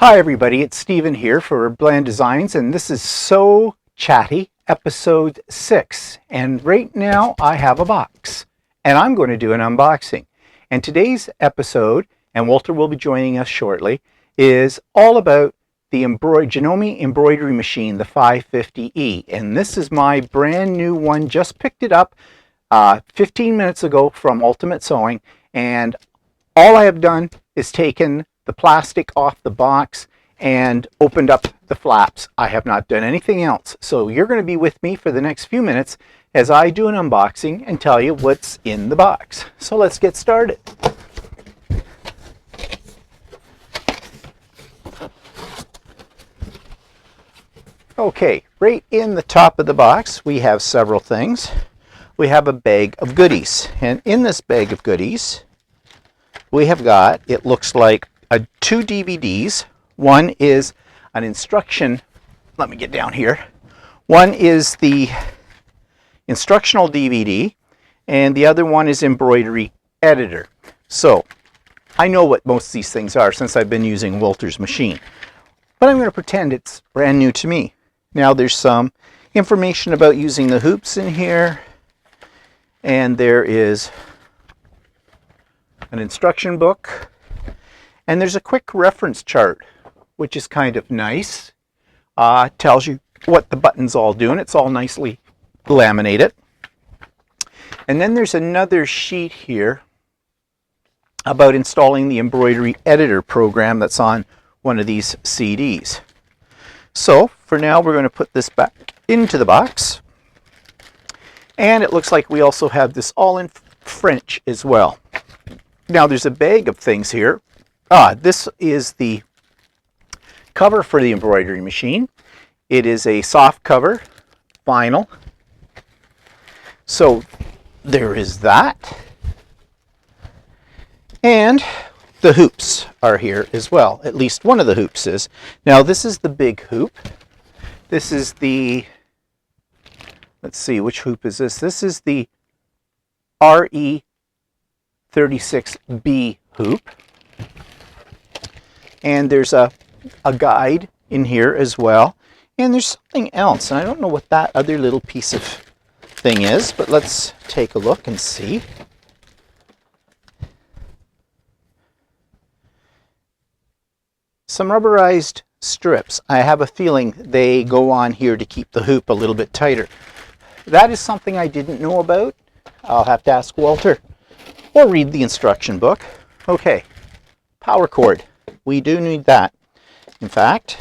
Hi everybody, it's Stephen here for Bland Designs, and this is So Chatty, episode 6. And right now I have a box, and I'm going to do an unboxing. And today's episode, and Walter will be joining us shortly, is all about the Janome embroidery machine, the 550E. And this is my brand new one, just picked it up 15 minutes ago from Ultimate Sewing, and all I have done is taken the plastic off the box and opened up the flaps. I have not done anything else. So you're going to be with me for the next few minutes as I do an unboxing and tell you what's in the box. So let's get started. Okay, right in the top of the box we have several things. We have a bag of goodies, and in this bag of goodies we have got, it looks like, two DVDs. One is an instruction, let me get down here. One is the instructional DVD, and the other one is embroidery editor. So I know what most of these things are since I've been using Walter's machine, but I'm going to pretend it's brand new to me. Now there's some information about using the hoops in here, and there is an instruction book, and there's a quick reference chart, which is kind of nice. Tells you what the buttons all do, and it's all nicely laminated. And then there's another sheet here about installing the embroidery editor program that's on one of these CDs. So for now we're going to put this back into the box, and it looks like we also have this all in French as well. Now there's a bag of things here. This is the cover for the embroidery machine. It is a soft cover, vinyl. So there is that. And the hoops are here as well. At least one of the hoops is. Now this is the big hoop. This is the, let's see, which hoop is this? This is the RE36B hoop. And there's a guide in here as well. And there's something else, and I don't know what that other little piece of thing is, but let's take a look and see. Some rubberized strips. I have a feeling they go on here to keep the hoop a little bit tighter. That is something I didn't know about. I'll have to ask Walter or read the instruction book. Okay, power cord. We do need that. In fact,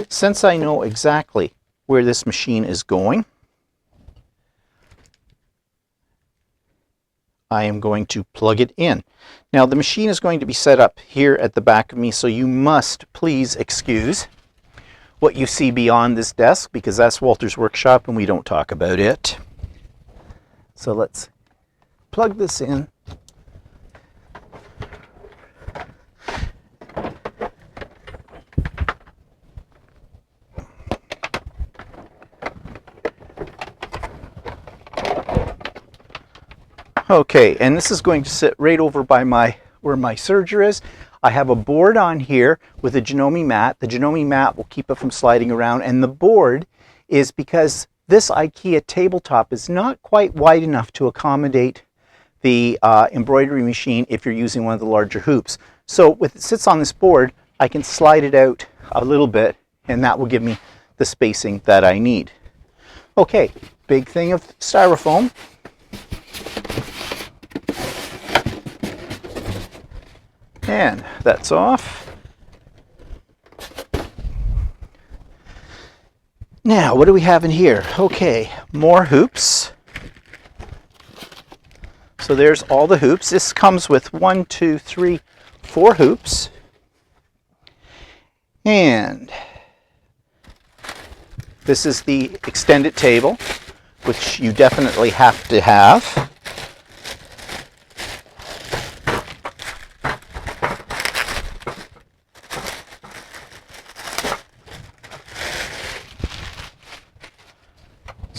since I know exactly where this machine is going, I am going to plug it in. Now the machine is going to be set up here at the back of me, so you must please excuse what you see beyond this desk, because that's Walter's workshop and we don't talk about it. So let's plug this in. Okay, and this is going to sit right over by where my serger is. I have a board on here with a Janome mat. The Janome mat will keep it from sliding around, and the board is because this IKEA tabletop is not quite wide enough to accommodate the embroidery machine if you're using one of the larger hoops. So with it sits on this board, I can slide it out a little bit, and that will give me the spacing that I need. Okay, big thing of styrofoam. And that's off. Now, what do we have in here? Okay, more hoops. So there's all the hoops. This comes with 1, 2, 3, 4 hoops. And this is the extended table, which you definitely have to have.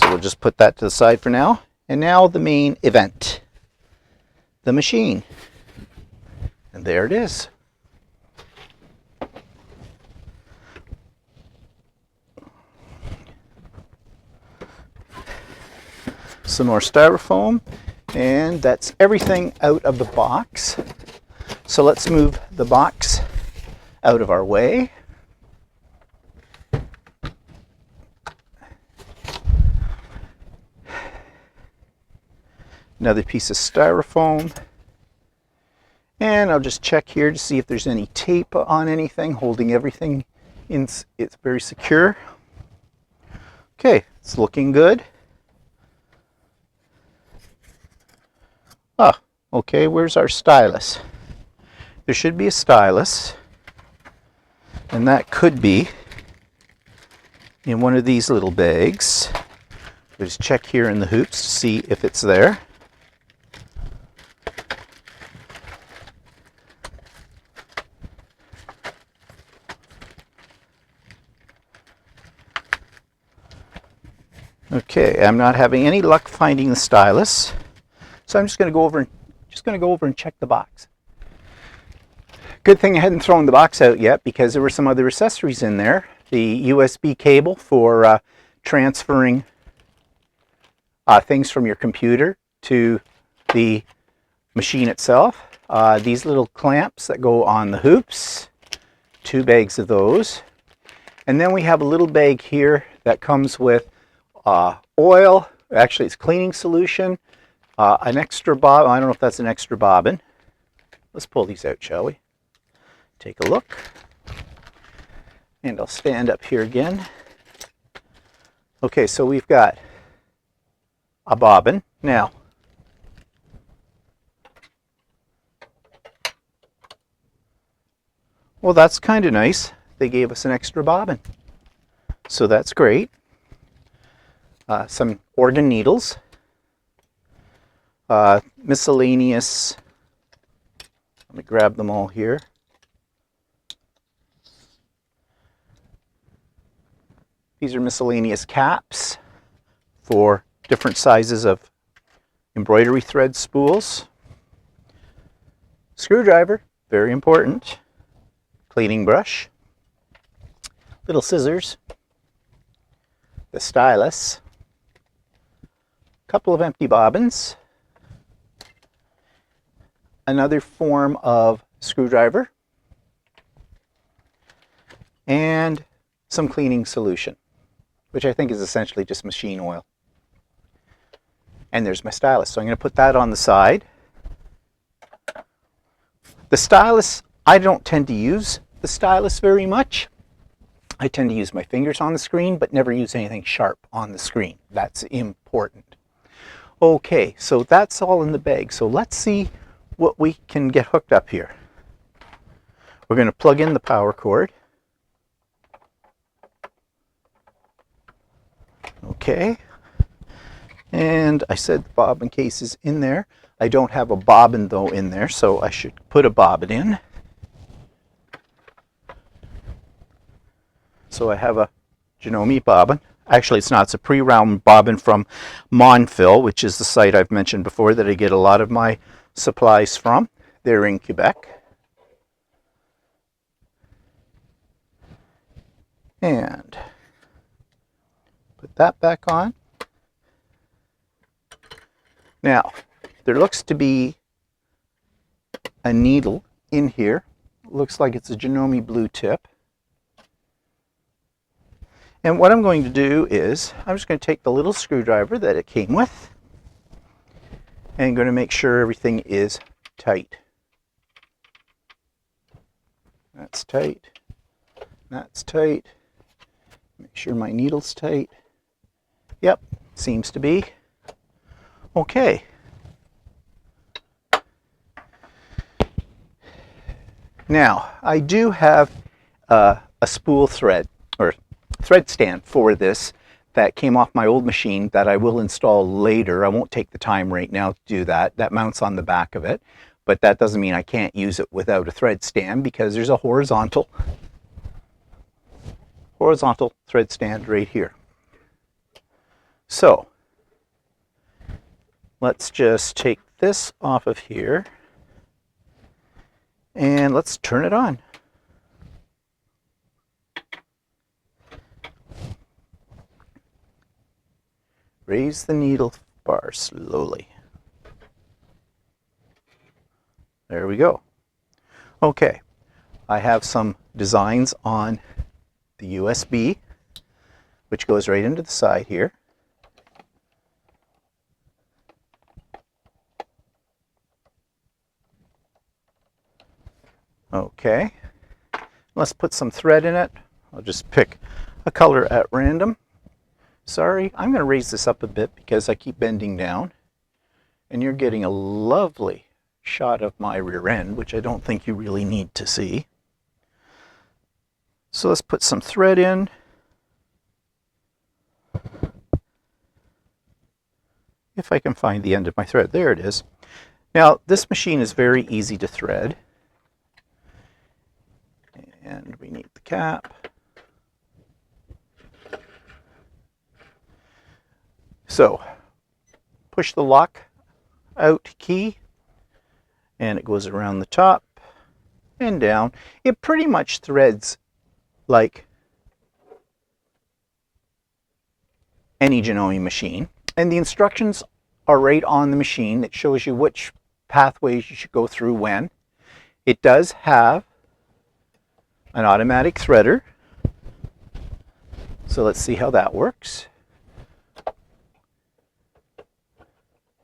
We'll just put that to the side for now. And now the main event, the machine. And there it is. some more styrofoam, and that's everything out of the box. So let's move the box out of our way. Another piece of styrofoam. And I'll just check here to see if there's any tape on anything, holding everything in. It's very secure. Okay, it's looking good. Ah, okay, where's our stylus? There should be a stylus, and that could be in one of these little bags. Just check here in the hoops to see if it's there. Okay, I'm not having any luck finding the stylus, so I'm just going to go over and check the box. Good thing I hadn't thrown the box out yet, because there were some other accessories in there. The USB cable for transferring things from your computer to the machine itself. These little clamps that go on the hoops, 2 bags of those. And then we have a little bag here that comes with oil, actually it's cleaning solution, an extra bobbin. I don't know if that's an extra bobbin. Let's pull these out, shall we? Take a look. And I'll stand up here again. Okay, so we've got a bobbin. Now, well, that's kind of nice. They gave us an extra bobbin, so that's great. Some organ needles, miscellaneous, let me grab them all here. These are miscellaneous caps for different sizes of embroidery thread spools. Screwdriver, very important. Cleaning brush. Little scissors. The stylus. Couple of empty bobbins. Another form of screwdriver. And some cleaning solution, which I think is essentially just machine oil. And there's my stylus. So I'm going to put that on the side. The stylus, I don't tend to use the stylus very much. I tend to use my fingers on the screen, but never use anything sharp on the screen. That's important. Okay, so that's all in the bag. So let's see what we can get hooked up here. We're going to plug in the power cord. Okay, and I said the bobbin case is in there. I don't have a bobbin though in there, so I should put a bobbin in. So I have a Janome bobbin. Actually, it's not. It's a pre-round bobbin from Monfil, which is the site I've mentioned before that I get a lot of my supplies from. They're in Quebec. And put that back on. Now, there looks to be a needle in here. Looks like it's a Janome blue tip. And what I'm going to do is, I'm just going to take the little screwdriver that it came with, and I'm going to make sure everything is tight. That's tight. That's tight. Make sure my needle's tight. Yep, seems to be. Okay. Now, I do have a spool thread, or thread stand for this that came off my old machine that I will install later. I won't take the time right now to do that. That mounts on the back of it, but that doesn't mean I can't use it without a thread stand, because there's a horizontal thread stand right here. So let's just take this off of here and let's turn it on. Raise the needle bar slowly. There we go. Okay, I have some designs on the USB, which goes right into the side here. Okay, let's put some thread in it. I'll just pick a color at random. Sorry, I'm going to raise this up a bit because I keep bending down, and you're getting a lovely shot of my rear end, which I don't think you really need to see. So let's put some thread in. If I can find the end of my thread, there it is. Now, this machine is very easy to thread. And we need the cap. So, push the lock out key, and it goes around the top and down. It pretty much threads like any Janome machine. And the instructions are right on the machine. It shows you which pathways you should go through when. It does have an automatic threader. So let's see how that works.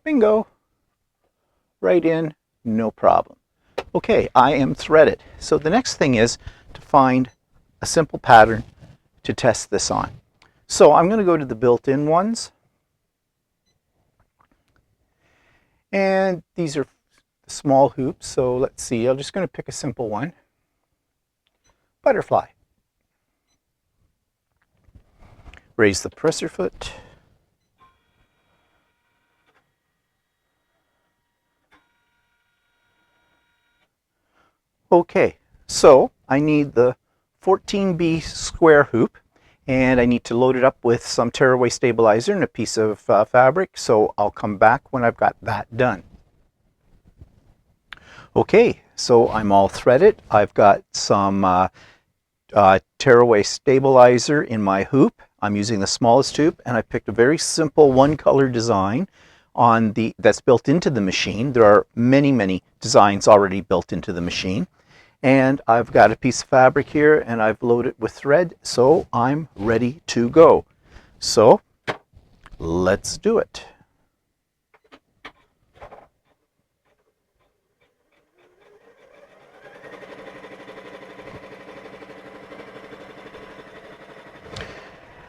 Bingo. Right in, no problem. Okay, I am threaded. So the next thing is to find a simple pattern to test this on. So I'm going to go to the built-in ones. And these are small hoops, so let's see. I'm just going to pick a simple one. Butterfly. Raise the presser foot. Okay, so I need the 14B square hoop, and I need to load it up with some tearaway stabilizer and a piece of fabric, so I'll come back when I've got that done. Okay, so I'm all threaded. I've got some tearaway stabilizer in my hoop. I'm using the smallest hoop, and I picked a very simple one-color design on that's built into the machine. There are many designs already built into the machine. And I've got a piece of fabric here, and I've loaded it with thread, so I'm ready to go. So let's do it.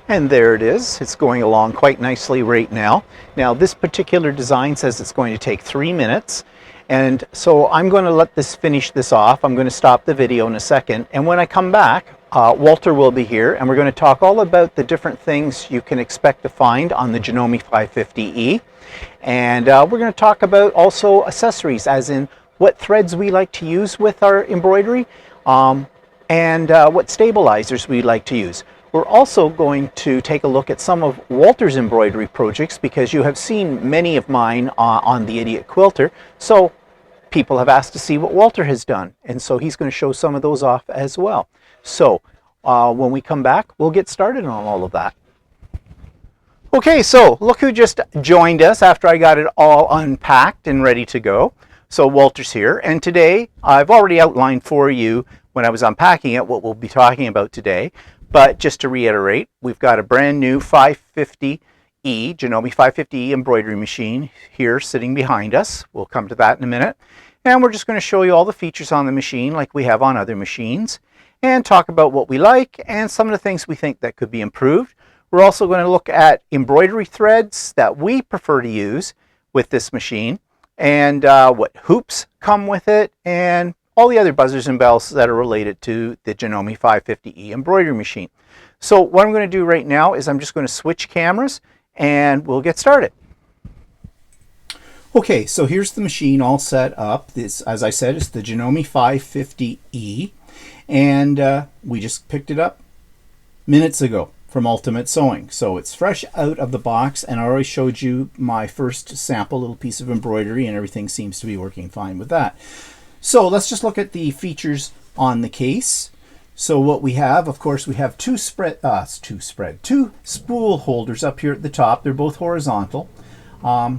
And there it is. It's going along quite nicely right now. Now, this particular design says it's going to take 3 minutes. And so I'm going to finish this off. I'm going to stop the video in a second. And when I come back, Walter will be here, and we're going to talk all about the different things you can expect to find on the Janome 550E. And we're going to talk about also accessories, as in what threads we like to use with our embroidery, and what stabilizers we like to use. We're also going to take a look at some of Walter's embroidery projects, because you have seen many of mine on the Idiot Quilter. So people have asked to see what Walter has done, and so he's going to show some of those off as well. So when we come back, we'll get started on all of that. Okay, so look who just joined us after I got it all unpacked and ready to go. So Walter's here, and today I've already outlined for you when I was unpacking it what we'll be talking about today. But just to reiterate, we've got a brand new 550E, Janome 550E embroidery machine here sitting behind us. We'll come to that in a minute. And we're just going to show you all the features on the machine like we have on other machines, and talk about what we like and some of the things we think that could be improved. We're also going to look at embroidery threads that we prefer to use with this machine, and what hoops come with it, and all the other buzzers and bells that are related to the Janome 550E embroidery machine. So what I'm going to do right now is I'm just going to switch cameras, and we'll get started. Okay, so here's the machine all set up. This, as I said, is the Janome 550E, and we just picked it up minutes ago from Ultimate Sewing. So it's fresh out of the box, and I already showed you my first sample little piece of embroidery, and everything seems to be working fine with that. So let's just look at the features on the case. So what we have, of course, we have two spool holders up here at the top. They're both horizontal. I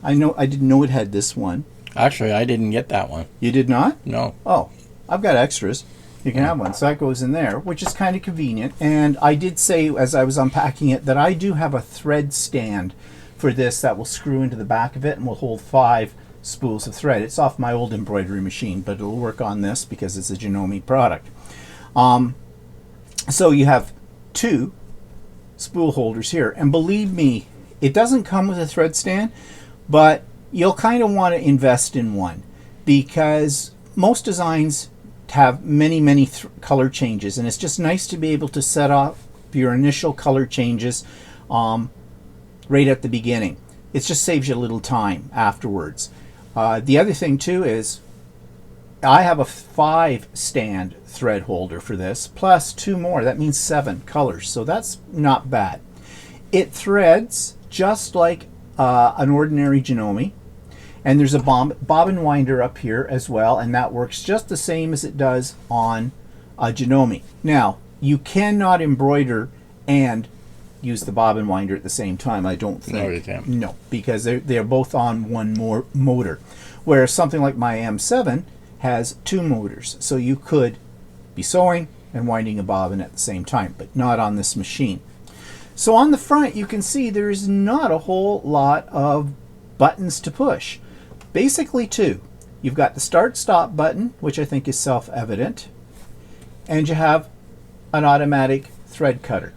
didn't know it had this one. Actually, I didn't get that one. You did not? No. Oh, I've got extras. You can have one. So that goes in there, which is kind of convenient. And I did say, as I was unpacking it, that I do have a thread stand for this that will screw into the back of it and will hold 5 spools of thread. It's off my old embroidery machine, but it'll work on this because it's a Janome product. So you have 2 spool holders here. And believe me, it doesn't come with a thread stand, but you'll kind of want to invest in one because most designs have many color changes, and it's just nice to be able to set up your initial color changes right at the beginning. It just saves you a little time afterwards. The other thing too is I have a 5 stand thread holder for this, plus 2 more. That means 7 colors, so that's not bad. It threads just like an ordinary Janome. And there's a bobbin winder up here as well, and that works just the same as it does on a Janome. Now, you cannot embroider and use the bobbin winder at the same time, I don't think. No, you can't. No, because they're both on one motor. Whereas something like my M7 has 2 motors. So you could be sewing and winding a bobbin at the same time, but not on this machine. So on the front, you can see there's not a whole lot of buttons to push. Basically 2. You've got the start-stop button, which I think is self-evident, and you have an automatic thread cutter.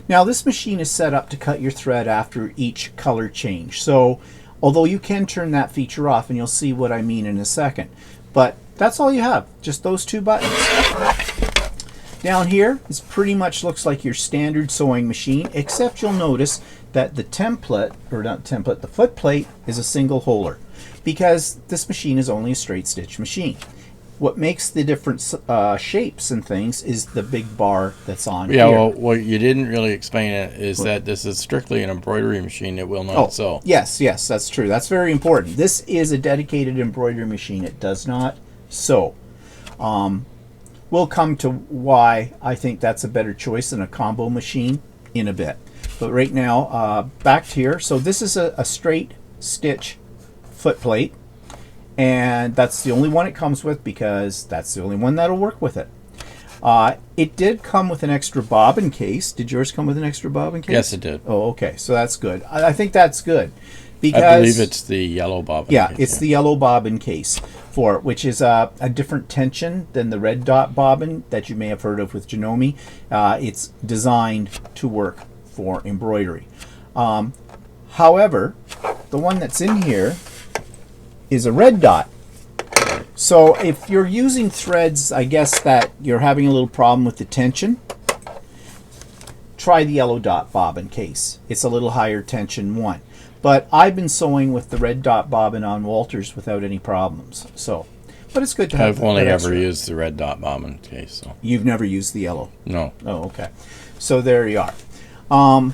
Now this machine is set up to cut your thread after each color change, so although you can turn that feature off, and you'll see what I mean in a second, but that's all you have, just those 2 buttons. Down here, this pretty much looks like your standard sewing machine, except you'll notice that the template, or not template, the foot plate is a single holder, because this machine is only a straight stitch machine. What makes the different shapes and things is the big bar that's on here. Yeah, well, what you didn't really explain it is that this is strictly an embroidery machine. It will not sew. Yes, that's true. That's very important. This is a dedicated embroidery machine. It does not sew. We'll come to why I think that's a better choice than a combo machine in a bit. But right now, back to here. So this is a straight stitch foot plate, and that's the only one it comes with because that's the only one that'll work with it. It did come with an extra bobbin case. Did yours come with an extra bobbin case? Yes, it did. Oh, okay. So that's good. I think that's good because I believe it's the yellow bobbin. Yeah, case, it's the yellow bobbin case for it, which is a different tension than the red dot bobbin that you may have heard of with Janome. It's designed to work for embroidery. However, the one that's in here is a red dot. So if you're using threads, I guess that you're having a little problem with the tension, try the yellow dot bobbin case. It's a little higher tension one. But I've been sewing with the red dot bobbin on Walters without any problems. So, but it's good to have. I've only ever used the red dot bobbin case. So. You've never used the yellow? No. Oh, okay. So there you are.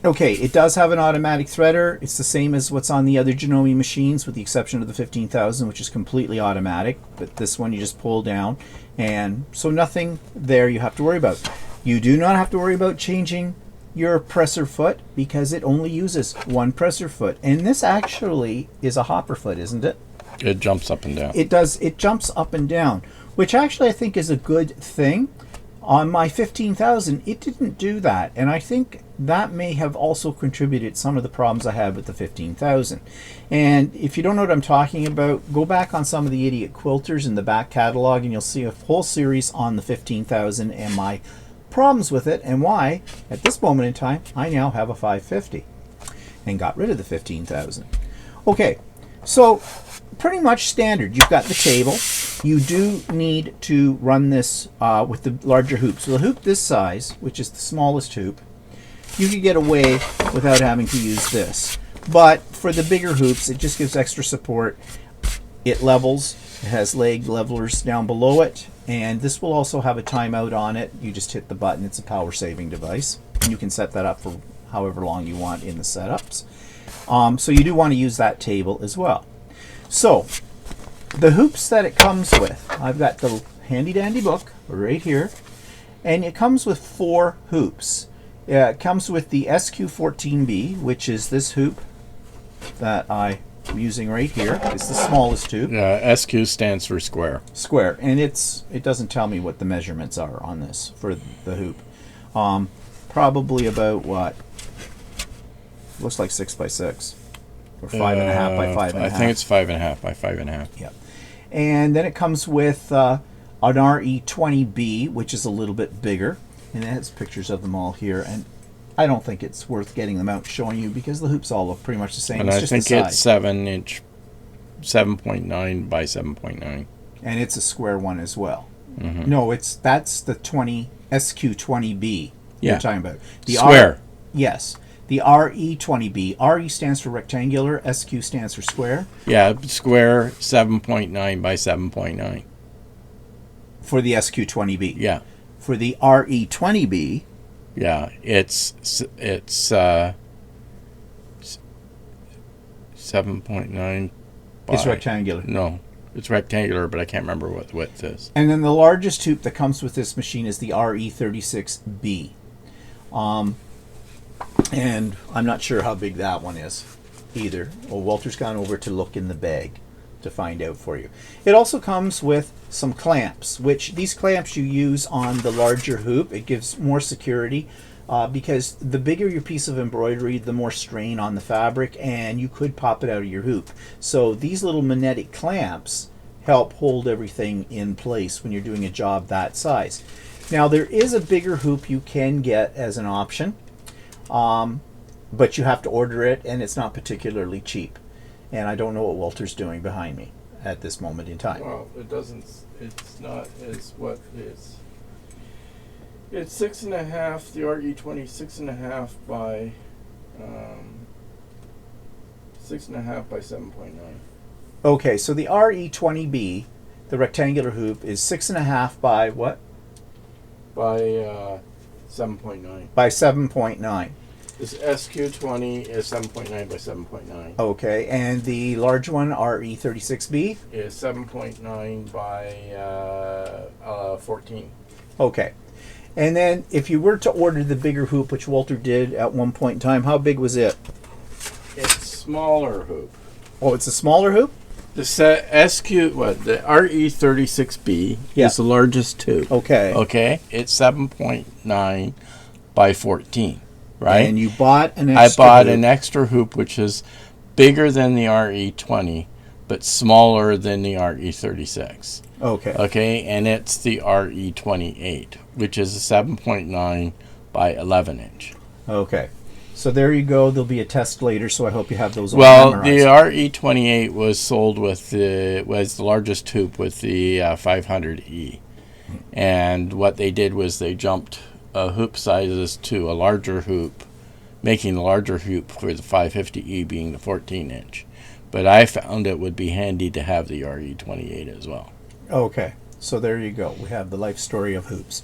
Okay, it does have an automatic threader. It's the same as what's on the other Janome machines with the exception of the 15,000, which is completely automatic. But this one you just pull down, and so nothing there you have to worry about. You do not have to worry about changing your presser foot because it only uses one presser foot. And this actually is a hopper foot, isn't it? It jumps up and down. It does. It jumps up and down, which actually I think is a good thing. On my 15,000, it didn't do that, and I think that may have also contributed some of the problems I had with the 15,000. And if you don't know what I'm talking about, go back on some of the idiot quilters in the back catalog, and you'll see a whole series on the 15,000 and my problems with it, and why, at this moment in time, I now have a 550 and got rid of the 15,000. Okay, so pretty much standard. You've got the table. You do need to run this with the larger hoop. So the hoop this size, which is the smallest hoop, you could get away without having to use this. But for the bigger hoops, it just gives extra support. It levels. It has leg levelers down below it. And this will also have a timeout on it. You just hit the button. It's a power saving device. You can set that up for however long you want in the setups. So you do want to use that table as well. So the hoops that it comes with, I've got the handy dandy book right here, and it comes with 4 hoops. It comes with the SQ14B, which is this hoop that I'm using right here. It's the smallest tube. SQ stands for square. Square, and it doesn't tell me what the measurements are on this for the hoop. Probably about what? Looks like 6 by 6 or 5.5 by 5.5. I think it's 5.5 by 5.5. Yeah, and then it comes with an RE20B, which is a little bit bigger, and it has pictures of them all here. And I don't think it's worth getting them out and showing you because the hoops all look pretty much the same. And it's I just think the size. it's 7-inch, 7.9 by 7.9. And it's a square one as well. Mm-hmm. No, that's the SQ20B Yeah. you're talking about. The Square. Yes. The RE20B. RE stands for rectangular, SQ stands for square. Yeah, square 7.9 by 7.9. For the SQ20B. Yeah. For the RE20B. Yeah, it's 7.9 by... It's rectangular. No, it's rectangular, but I can't remember what the width is. And then the largest hoop that comes with this machine is the RE36B. And I'm not sure how big that one is either. Well, Walter's gone over to look in the bag to find out for you. It also comes with some clamps, which these clamps you use on the larger hoop. It gives more security because the bigger your piece of embroidery, the more strain on the fabric, and you could pop it out of your hoop. So these little magnetic clamps help hold everything in place when you're doing a job that size. Now there is a bigger hoop you can get as an option, but you have to order it, and it's not particularly cheap. And I don't know what Walter's doing behind me at this moment in time. Well, it's not as what is. It's 6.5, the RE20, 6.5 by 6.5 by 7.9. Okay, so the RE20B, the rectangular hoop, is 6.5 by what? By 7.9. By 7.9. This SQ20 is 7.9 by 7.9. Okay, and the large one, RE36B? Is 7.9 by 14. Okay. And then if you were to order the bigger hoop, which Walter did at one point in time, how big was it? It's smaller hoop. Oh, it's a smaller hoop? The the RE36B is the largest tube. Okay. Okay, it's 7.9 by 14, right? And you bought an extra I bought hoop. an extra hoop, which is bigger than the RE20, but smaller than the RE36. Okay. Okay, and it's the RE28, which is a 7.9 by 11 inch. Okay. So there you go. There'll be a test later, so I hope you have those all Well, memorized. the RE28 was sold was the largest hoop with the 500E. And what they did was they jumped hoop sizes to a larger hoop, making the larger hoop for the 550E being the 14 inch. But I found it would be handy to have the RE28 as well. Okay. So there you go. We have the life story of hoops.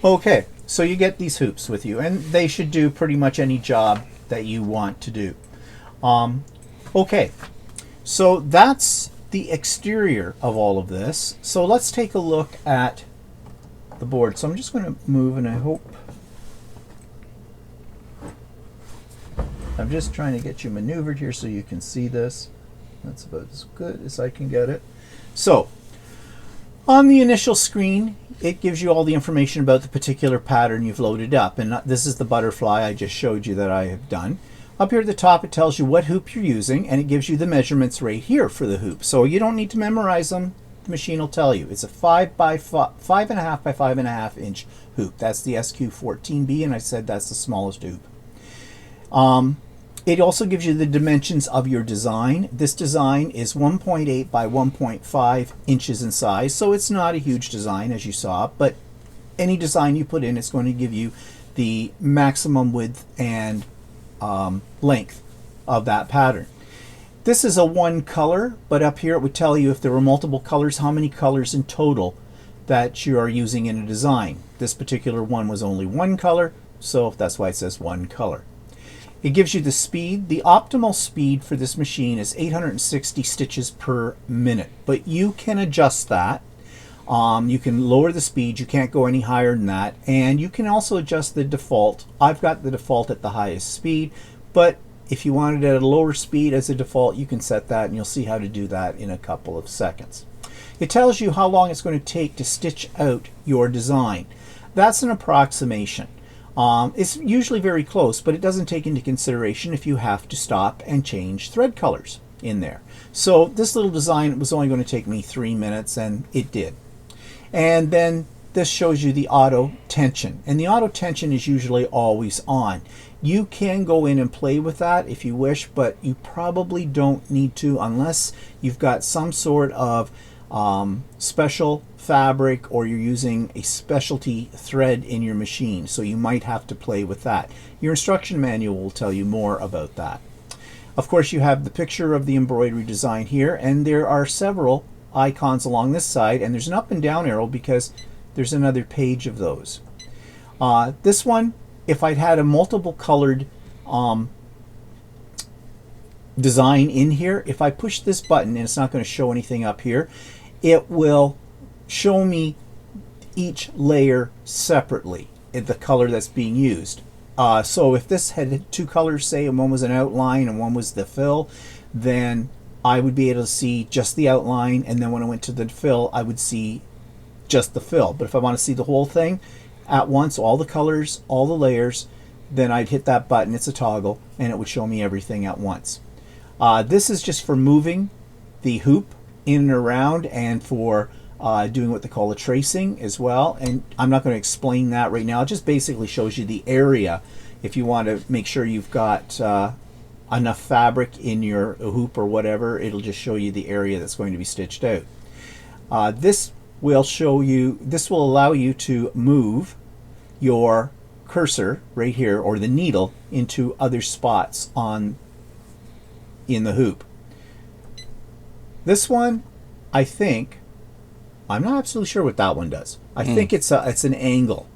Okay. So you get these hoops with you, and they should do pretty much any job that you want to do. Okay. So that's the exterior of all of this. So let's take a look at the board. So I'm just going to move, and I hope I'm just trying to get you maneuvered here so you can see this. That's about as good as I can get it. So on the initial screen, it gives you all the information about the particular pattern you've loaded up. And this is the butterfly I just showed you that I have done. Up here at the top, it tells you what hoop you're using, and it gives you the measurements right here for the hoop. So you don't need to memorize them. The machine will tell you. It's a 5.5 by 5.5 inch hoop. That's the SQ14B, and I said that's the smallest hoop. It also gives you the dimensions of your design. This design is 1.8 by 1.5 inches in size, so it's not a huge design as you saw, but any design you put in, it's going to give you the maximum width and length of that pattern. This is a one color, but up here it would tell you if there were multiple colors, how many colors in total that you are using in a design. This particular one was only one color, so that's why it says one color. It gives you the speed. The optimal speed for this machine is 860 stitches per minute, but you can adjust that. You can lower the speed. You can't go any higher than that, and you can also adjust the default. I've got the default at the highest speed, but if you wanted it at a lower speed as a default, you can set that, and you'll see how to do that in a couple of seconds. It tells you how long it's going to take to stitch out your design. That's an approximation. It's usually very close, but it doesn't take into consideration if you have to stop and change thread colors in there. So this little design was only going to take me 3 minutes, and it did. And then this shows you the auto tension, and the auto tension is usually always on. You can go in and play with that if you wish, but you probably don't need to unless you've got some sort of special fabric or you're using a specialty thread in your machine, so you might have to play with that. Your instruction manual will tell you more about that. Of course, you have the picture of the embroidery design here, and there are several icons along this side, and there's an up and down arrow because there's another page of those. This one, if I'd had a multiple colored design in here, if I push this button, and it's not going to show anything up here, it will show me each layer separately in the color that's being used. So if this had 2 colors, say, and one was an outline and one was the fill, then I would be able to see just the outline, and then when I went to the fill, I would see just the fill. But if I want to see the whole thing at once, all the colors, all the layers, then I'd hit that button. It's a toggle, and it would show me everything at once. This is just for moving the hoop in and around, and for doing what they call a tracing as well. And I'm not going to explain that right now. It just basically shows you the area. If you want to make sure you've got enough fabric in your hoop or whatever, it'll just show you the area that's going to be stitched out. This will allow you to move your cursor right here, or the needle, into other spots in the hoop. This one, I think, I'm not absolutely sure what that one does. I think it's an angle.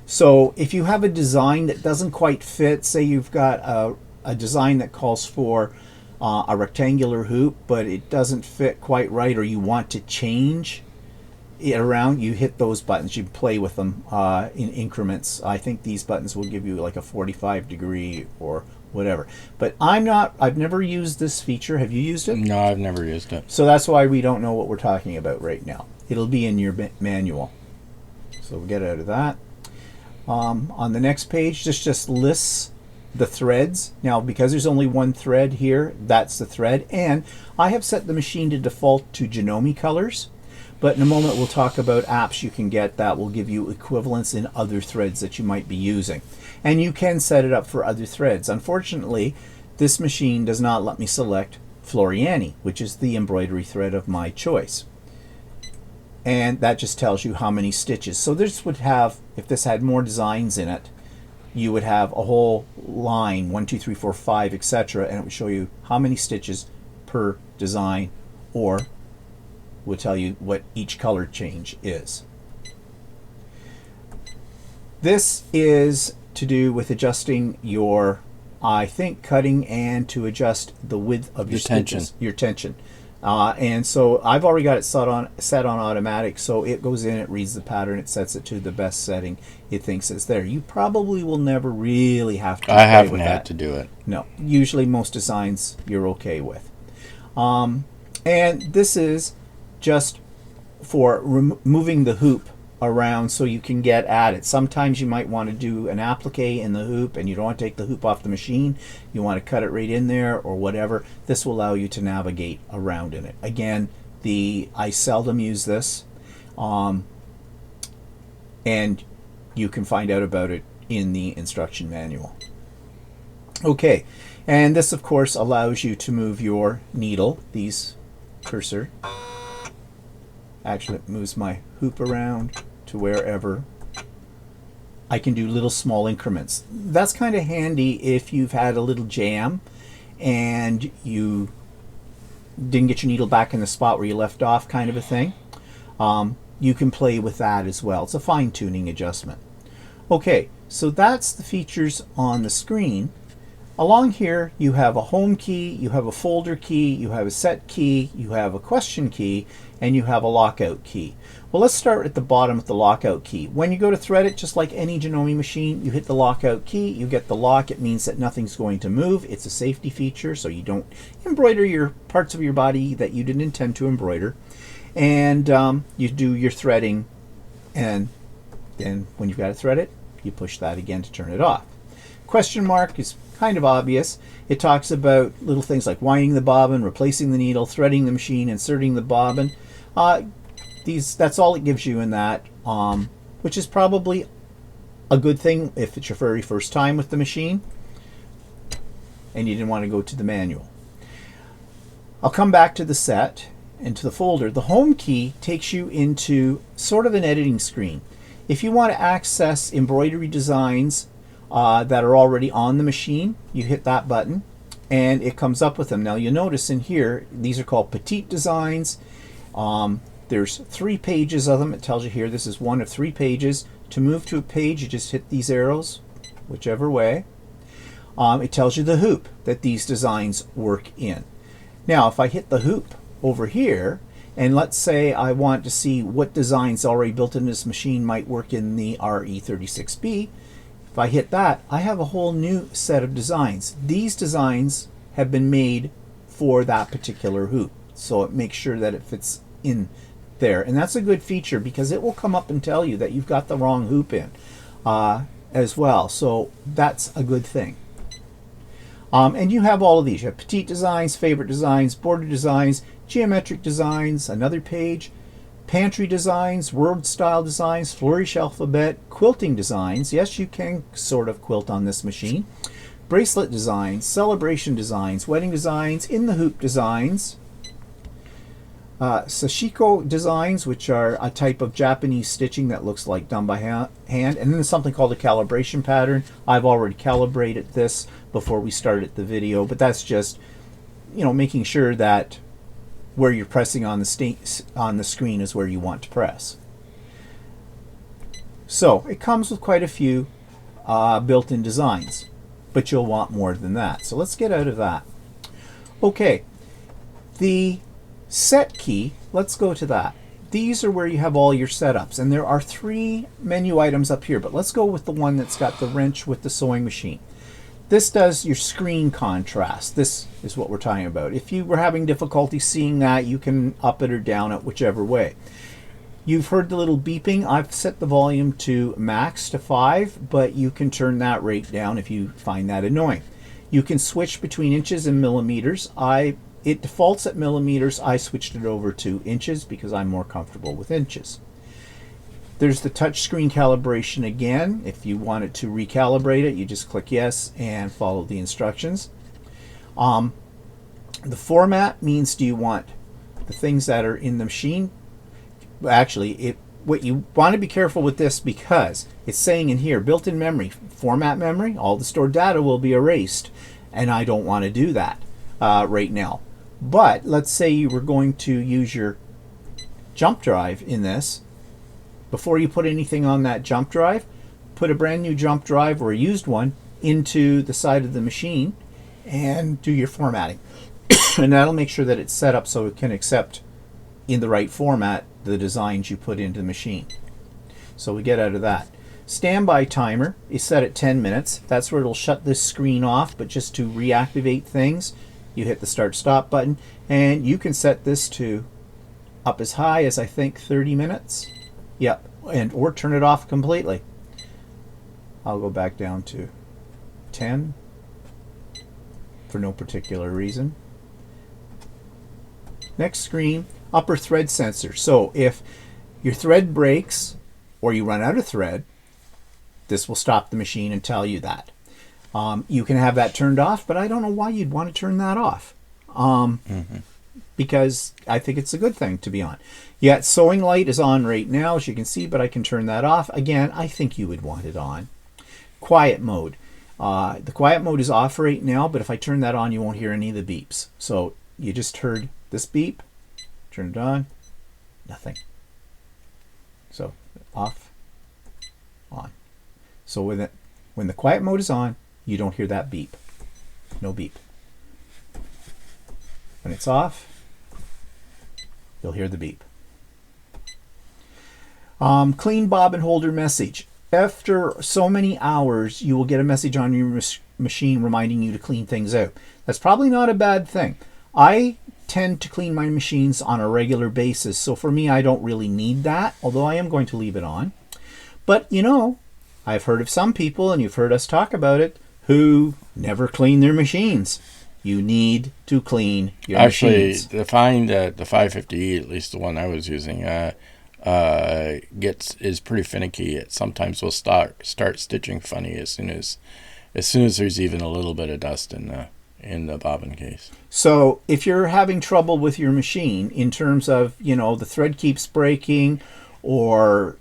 So if you have a design that doesn't quite fit, say you've got a design that calls for a rectangular hoop, but it doesn't fit quite right, or you want to change it around, you hit those buttons. You play with them in increments. I think these buttons will give you like a 45-degree or whatever. But I've never used this feature. Have you used it? No, I've never used it. So that's why we don't know what we're talking about right now. It'll be in your manual. So we'll get out of that. On the next page, this just lists the threads. Now, because there's only one thread here, that's the thread. And I have set the machine to default to Janome colors. But in a moment, we'll talk about apps you can get that will give you equivalents in other threads that you might be using. And you can set it up for other threads. Unfortunately, this machine does not let me select Floriani, which is the embroidery thread of my choice. And that just tells you how many stitches. So this would have, if this had more designs in it, you would have a whole line, 1, 2, 3, 4, 5, etc. And it would show you how many stitches per design, or will tell you what each color change is. This is to do with adjusting your, I think, cutting, and to adjust the width of your stitches, your tension. And so I've already got it set on automatic, so it goes in, it reads the pattern, it sets it to the best setting it thinks is there. You probably will never really have to. I haven't had to do it. No, usually most designs you're okay with. And this is just for moving the hoop around so you can get at it. Sometimes you might want to do an applique in the hoop and you don't want to take the hoop off the machine. You want to cut it right in there or whatever. This will allow you to navigate around in it. Again, I seldom use this, and you can find out about it in the instruction manual. Okay, and this of course allows you to move your needle, these cursor. Actually, it moves my hoop around to wherever. I can do little small increments. That's kind of handy if you've had a little jam and you didn't get your needle back in the spot where you left off, kind of a thing. You can play with that as well. It's a fine-tuning adjustment. Okay, so that's the features on the screen. Along here, you have a home key, you have a folder key, you have a set key, you have a question key, and you have a lockout key. Well, let's start at the bottom with the lockout key. When you go to thread it, just like any Janome machine, you hit the lockout key, you get the lock. It means that nothing's going to move. It's a safety feature, so you don't embroider your parts of your body that you didn't intend to embroider. And you do your threading, and then when you've got to thread it, you push that again to turn it off. Question mark is kind of obvious. It talks about little things like winding the bobbin, replacing the needle, threading the machine, inserting the bobbin. That's all it gives you in that, which is probably a good thing if it's your very first time with the machine and you didn't want to go to the manual. I'll come back to the set and to the folder. The home key takes you into sort of an editing screen. If you want to access embroidery designs that are already on the machine, you hit that button and it comes up with them. Now you'll notice in here, these are called petite designs. There's 3 pages of them. It tells you here this is one of 3 pages. To move to a page, you just hit these arrows, whichever way. It tells you the hoop that these designs work in. Now, if I hit the hoop over here, and let's say I want to see what designs already built in this machine might work in the RE36B, if I hit that, I have a whole new set of designs. These designs have been made for that particular hoop, so it makes sure that it fits in there. And that's a good feature because it will come up and tell you that you've got the wrong hoop in as well. So that's a good thing. And you have all of these. You have petite designs, favorite designs, border designs, geometric designs, another page, pantry designs, word style designs, flourish alphabet, quilting designs. Yes, you can sort of quilt on this machine. Bracelet designs, celebration designs, wedding designs, in the hoop designs, sashiko designs, which are a type of Japanese stitching that looks like done by hand, and then there's something called a calibration pattern. I've already calibrated this before we started the video, but that's just, you know, making sure that where you're pressing on the screen is where you want to press. So it comes with quite a few built-in designs, but you'll want more than that. So let's get out of that. Okay, the set key, let's go to that. These are where you have all your setups, and there are 3 menu items up here, but let's go with the one that's got the wrench with the sewing machine. This does your screen contrast. This is what we're talking about. If you were having difficulty seeing that, you can up it or down it, whichever way. You've heard the little beeping. I've set the volume to max to 5, but you can turn that rate down if you find that annoying. You can switch between inches and millimeters. It defaults at millimeters. I switched it over to inches because I'm more comfortable with inches. There's the touchscreen calibration again. If you wanted to recalibrate it, you just click yes and follow the instructions. The format means, do you want the things that are in the machine? Actually, what you want to be careful with this, because it's saying in here, built-in memory, format memory, all the stored data will be erased, and I don't want to do that right now. But let's say you were going to use your jump drive in this. Before you put anything on that jump drive, put a brand new jump drive or a used one into the side of the machine and do your formatting. And that'll make sure that it's set up so it can accept in the right format the designs you put into the machine. So we get out of that. Standby timer is set at 10 minutes. That's where it'll shut this screen off, but just to reactivate things, you hit the start stop button, and you can set this to up as high as I think 30 minutes. Yep, or turn it off completely. I'll go back down to 10 for no particular reason. Next screen, upper thread sensor. So if your thread breaks or you run out of thread, this will stop the machine and tell you that. You can have that turned off, but I don't know why you'd want to turn that off. Because I think it's a good thing to be on. Yeah, sewing light is on right now, as you can see, but I can turn that off. Again, I think you would want it on. Quiet mode. The quiet mode is off right now, but if I turn that on, you won't hear any of the beeps. So you just heard this beep, turn it on, nothing. So off, on. So when the quiet mode is on, you don't hear that beep. No beep. When it's off, you'll hear the beep. Clean bobbin holder message. After so many hours, you will get a message on your machine reminding you to clean things out. That's probably not a bad thing. I tend to clean my machines on a regular basis, so for me, I don't really need that, although I am going to leave it on. But, you know, I've heard of some people, and you've heard us talk about it, who never clean their machines. You need to clean your machines. Actually, find that the 550E, at least the one I was using, is pretty finicky. It sometimes will start stitching funny as soon as there's even a little bit of dust in the bobbin case. So if you're having trouble with your machine in terms of, you know, the thread keeps breaking, or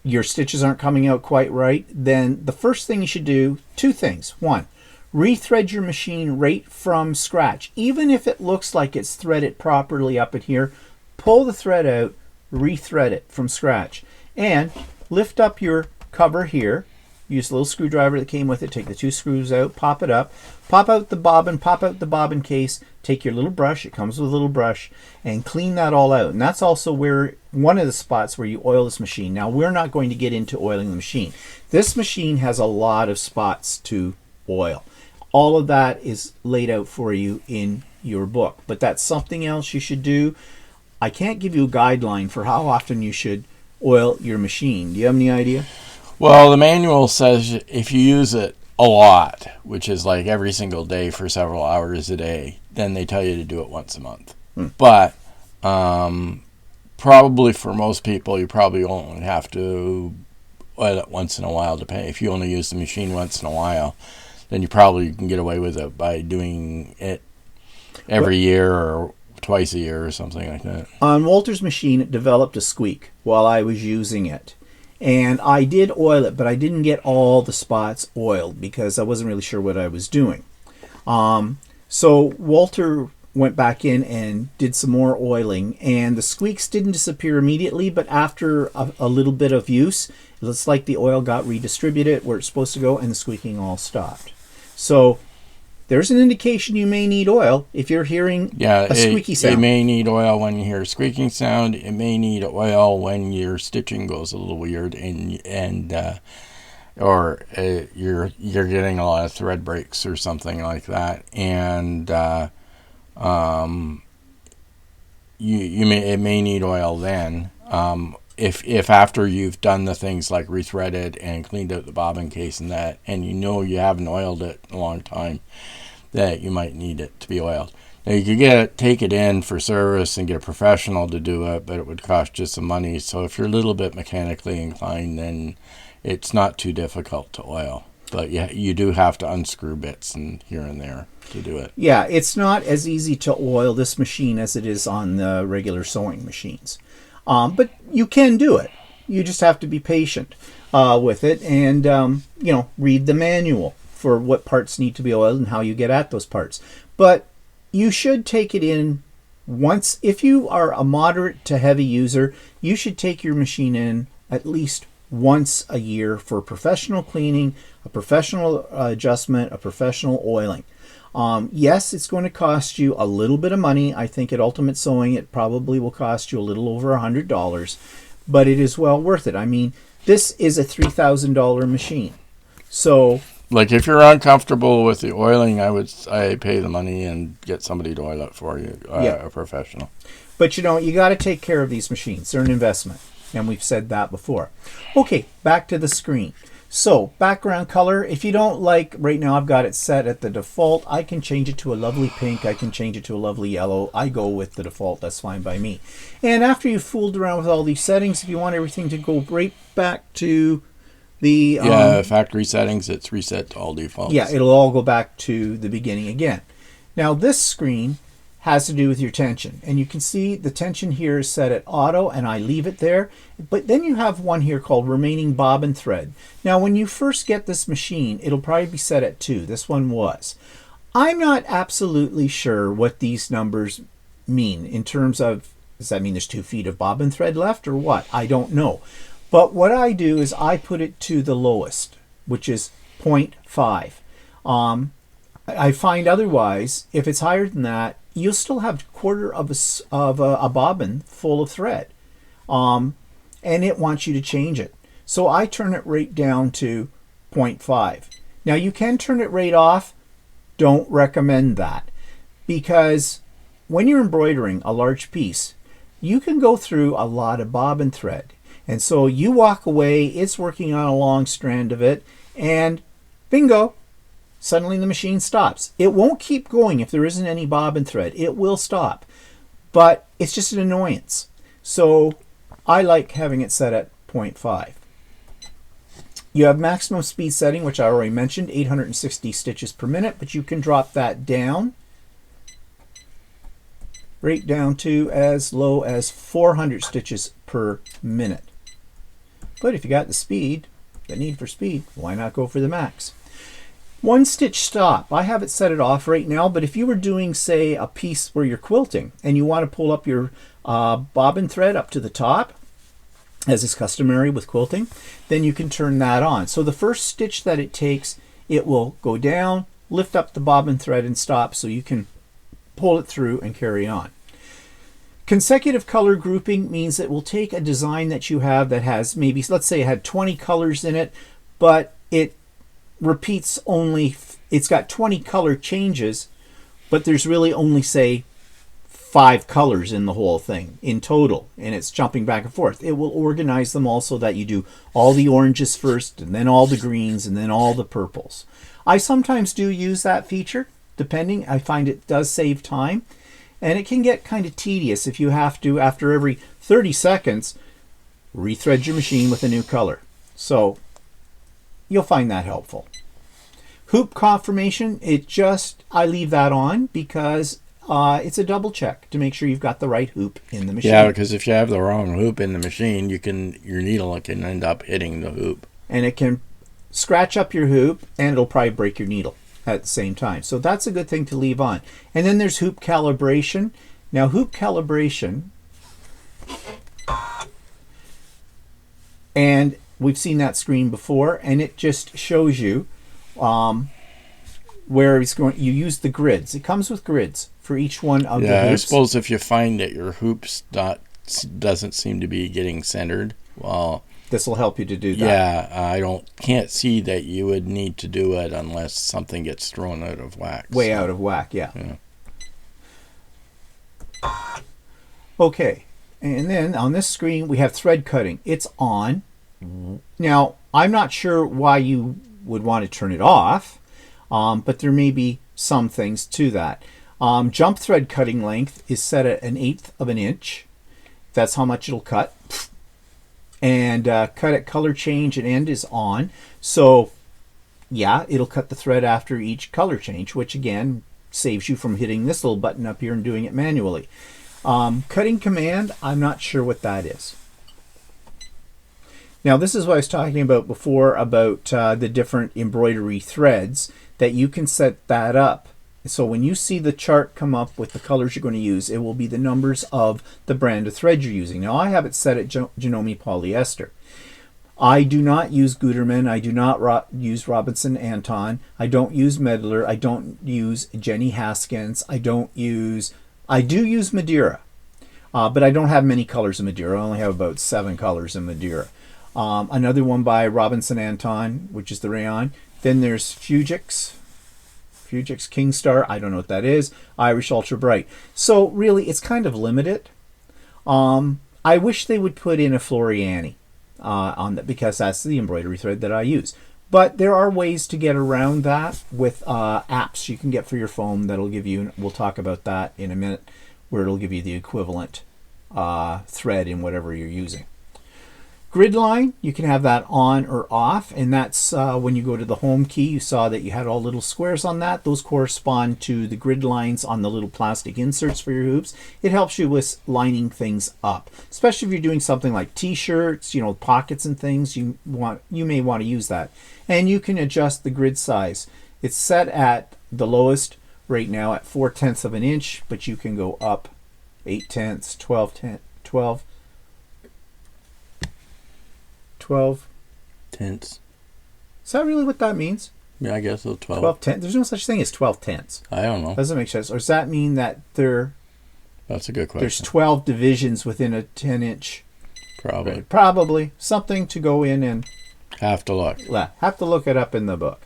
your stitches aren't coming out quite right, then the first thing you should do, two things. One, rethread your machine right from scratch. Even if it looks like it's threaded properly up in here, pull the thread out, rethread it from scratch, and lift up your cover here. Use the little screwdriver that came with it, take the two screws out, pop it up, pop out the bobbin case, take your little brush, it comes with a little brush, and clean that all out. And that's also where one of the spots where you oil this machine. Now, we're not going to get into oiling the machine. This machine has a lot of spots to oil. All of that is laid out for you in your book, but that's something else you should do. I can't give you a guideline for how often you should oil your machine. Do you have any idea? Well, the manual says if you use it a lot, which is like every single day for several hours a day, then they tell you to do it once a month. But probably for most people, you probably only have to oil it once in a while to pay. If you only use the machine once in a while, then you probably can get away with it by doing it every year or twice a year or something like that. On Walter's machine, it developed a squeak while I was using it. And I did oil it, but I didn't get all the spots oiled because I wasn't really sure what I was doing. So Walter went back in and did some more oiling, and the squeaks didn't disappear immediately, but after a little bit of use, it looks like the oil got redistributed where it's supposed to go, and the squeaking all stopped. So there's an indication you may need oil if you're hearing a squeaky sound. You may need oil when you hear a squeaking sound. It may need oil when your stitching goes a little weird, or you're getting a lot of thread breaks or something like that. And it may need oil then. If after you've done the things like rethreaded and cleaned out the bobbin case and that, and you know you haven't oiled it in a long time, that you might need it to be oiled. Now you could take it in for service and get a professional to do it, but it would cost you some money. So if you're a little bit mechanically inclined, then it's not too difficult to oil. But you do have to unscrew bits and here and there to do it. Yeah, it's not as easy to oil this machine as it is on the regular sewing machines. But you can do it. You just have to be patient with it and, read the manual for what parts need to be oiled and how you get at those parts. But you should take it in once. If you are a moderate to heavy user, you should take your machine in at least once a year for professional cleaning, a professional adjustment, a professional oiling. Yes, it's going to cost you a little bit of money. I think at Ultimate Sewing it probably will cost you a little over $100, but it is well worth it. I mean, this is a $3,000 machine. So, like, if you're uncomfortable with the oiling, I pay the money and get somebody to oil it for you, a professional. But you got to take care of these machines. They're an investment, and we've said that before. Okay, back to the screen. So, background color, if you don't like, right now I've got it set at the default. I can change it to a lovely pink. I can change it to a lovely yellow. I go with the default. That's fine by me. And after you've fooled around with all these settings, if you want everything to go right back to the... factory settings, it's reset to all defaults. Yeah, it'll all go back to the beginning again. Now, this screen has to do with your tension. And you can see the tension here is set at auto, and I leave it there. But then you have one here called remaining bobbin thread. Now, when you first get this machine, it'll probably be set at 2. This one was. I'm not absolutely sure what these numbers mean in terms of, does that mean there's 2 feet of bobbin thread left or what? I don't know. But what I do is I put it to the lowest, which is 0.5. I find otherwise, if it's higher than that, you'll still have a quarter of a bobbin full of thread, and it wants you to change it. So I turn it right down to 0.5. Now you can turn it right off. Don't recommend that, because when you're embroidering a large piece, you can go through a lot of bobbin thread. And so you walk away, it's working on a long strand of it, and bingo, suddenly the machine stops. It won't keep going if there isn't any bobbin thread. It will stop, but it's just an annoyance. So I like having it set at 0.5. You have maximum speed setting, which I already mentioned, 860 stitches per minute, but you can drop that down, right down to as low as 400 stitches per minute. But if you got the speed, the need for speed, why not go for the max? One stitch stop. I have it set it off right now, but if you were doing, say, a piece where you're quilting and you want to pull up your bobbin thread up to the top, as is customary with quilting, then you can turn that on. So the first stitch that it takes, it will go down, lift up the bobbin thread and stop, so you can pull it through and carry on. Consecutive color grouping means it will take a design that you have that has maybe, let's say it had 20 colors in it, but it repeats only, it's got 20 color changes, but there's really only, say, 5 colors in the whole thing in total, and it's jumping back and forth. It will organize them all so that you do all the oranges first, and then all the greens, and then all the purples. I sometimes do use that feature, depending. I find it does save time, and it can get kind of tedious if you have to, after every 30 seconds, rethread your machine with a new color. So you'll find that helpful. Hoop confirmation, I leave that on because it's a double check to make sure you've got the right hoop in the machine. Yeah, because if you have the wrong hoop in the machine, your needle can end up hitting the hoop. And it can scratch up your hoop, and it'll probably break your needle at the same time. So that's a good thing to leave on. And then there's hoop calibration. Now, hoop calibration, and we've seen that screen before, and it just shows you where it's going. You use the grids. It comes with grids for each one of the hoops. I suppose if you find that your hoops doesn't seem to be getting centered, well, this will help you to do that. Yeah, can't see that you would need to do it unless something gets thrown out of whack. Way out of whack, yeah. Okay, and then on this screen we have thread cutting. It's on. Now, I'm not sure why you would want to turn it off, but there may be some things to that. Jump thread cutting length is set at 1/8 of an inch. That's how much it'll cut. And cut at color change and end is on. So yeah, it'll cut the thread after each color change, which again saves you from hitting this little button up here and doing it manually. Cutting command, I'm not sure what that is. Now, this is what I was talking about before about the different embroidery threads, that you can set that up. So when you see the chart come up with the colors you're going to use, it will be the numbers of the brand of thread you're using. Now, I have it set at Janome polyester. I do not use Gutermann. I do not use Robinson Anton. I don't use Medlar. I don't use Jenny Haskins. I do use Madeira, but I don't have many colors of Madeira. I only have about 7 colors of Madeira. Another one by Robinson Anton, which is the rayon. Then there's Fugix Kingstar, I don't know what that is. Irish Ultra Bright. So really, it's kind of limited. I wish they would put in a Floriani on that, because that's the embroidery thread that I use. But there are ways to get around that with apps you can get for your phone that'll give you, and we'll talk about that in a minute, where it'll give you the equivalent thread in whatever you're using. Grid line, you can have that on or off, and that's when you go to the home key, you saw that you had all little squares on that. Those correspond to the grid lines on the little plastic inserts for your hoops. It helps you with lining things up, especially if you're doing something like t-shirts, pockets and things. You may want to use that. And you can adjust the grid size. It's set at the lowest right now at 4/10 of an inch, but you can go up 8/10, 12 tenths. Is that really what that means? Yeah, I guess so. 12. 12 tenths? There's no such thing as 12 tenths. I don't know. Doesn't make sense. Or does that mean that That's a good question. there's 12 divisions within a 10-inch? Probably. Probably. Something to go in and Have to look. have to look it up in the book.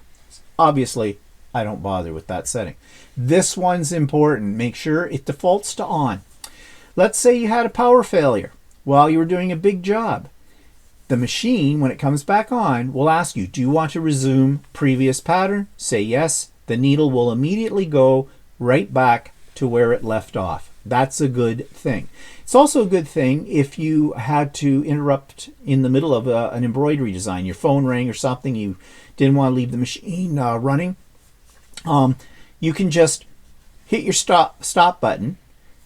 Obviously, I don't bother with that setting. This one's important. Make sure it defaults to on. Let's say you had a power failure while you were doing a big job. The machine, when it comes back on, will ask you, do you want to resume previous pattern? Say yes. The needle will immediately go right back to where it left off. That's a good thing. It's also a good thing if you had to interrupt in the middle of an embroidery design. Your phone rang or something, you didn't want to leave the machine running. You can just hit your stop button,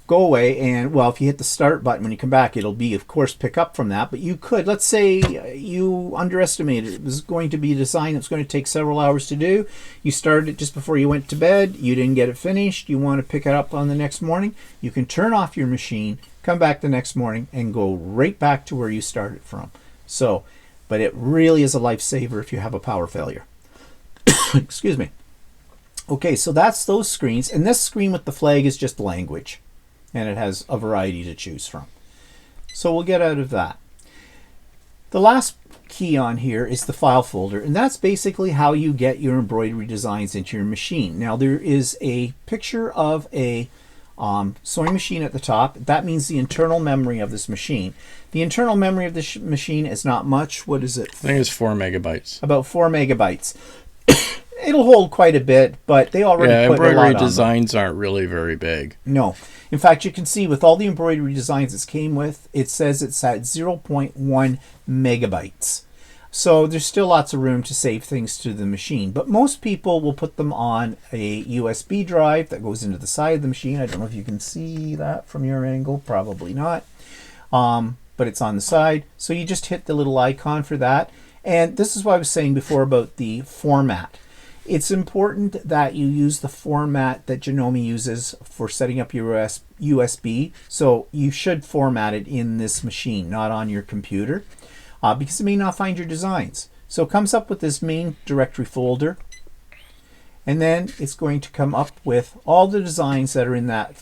go away, and well, if you hit the start button when you come back, it'll be, of course, pick up from that. But you could, let's say you underestimated it was going to be a design that's going to take several hours to do. You started it just before you went to bed. You didn't get it finished. You want to pick it up on the next morning. You can turn off your machine, come back the next morning, and go right back to where you started from. So, but it really is a lifesaver if you have a power failure. Excuse me. Okay, so that's those screens. And this screen with the flag is just language. And it has a variety to choose from. So we'll get out of that. The last key on here is the file folder, and that's basically how you get your embroidery designs into your machine. Now there is a picture of a sewing machine at the top. That means the internal memory of this machine. The internal memory of this machine is not much. What is it? I think it's 4 megabytes. About 4 megabytes. It'll hold quite a bit, but they already put a lot embroidery on designs aren't really very big. No. In fact, you can see with all the embroidery designs it came with, it says it's at 0.1 megabytes. So there's still lots of room to save things to the machine. But most people will put them on a USB drive that goes into the side of the machine. I don't know if you can see that from your angle. Probably not. But it's on the side. So you just hit the little icon for that. And this is what I was saying before about the format. It's important that you use the format that Janome uses for setting up your USB. So you should format it in this machine, not on your computer, because it may not find your designs. So it comes up with this main directory folder, and then it's going to come up with all the designs that are in that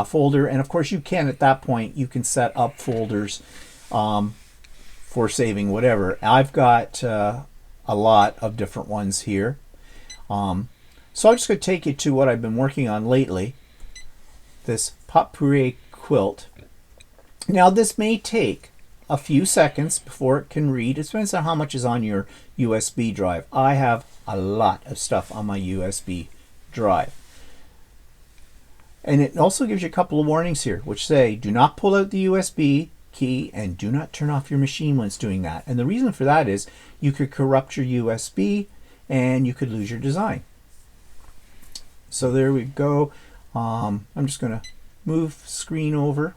folder. And of course you can, at that point, you can set up folders for saving whatever. I've got a lot of different ones here. So I'm just going to take you to what I've been working on lately, this potpourri quilt. Now this may take a few seconds before it can read. It depends on how much is on your USB drive. I have a lot of stuff on my USB drive. And it also gives you a couple of warnings here, which say, do not pull out the USB key and do not turn off your machine when it's doing that. And the reason for that is you could corrupt your USB and you could lose your design. So there we go. I'm just going to move screen over.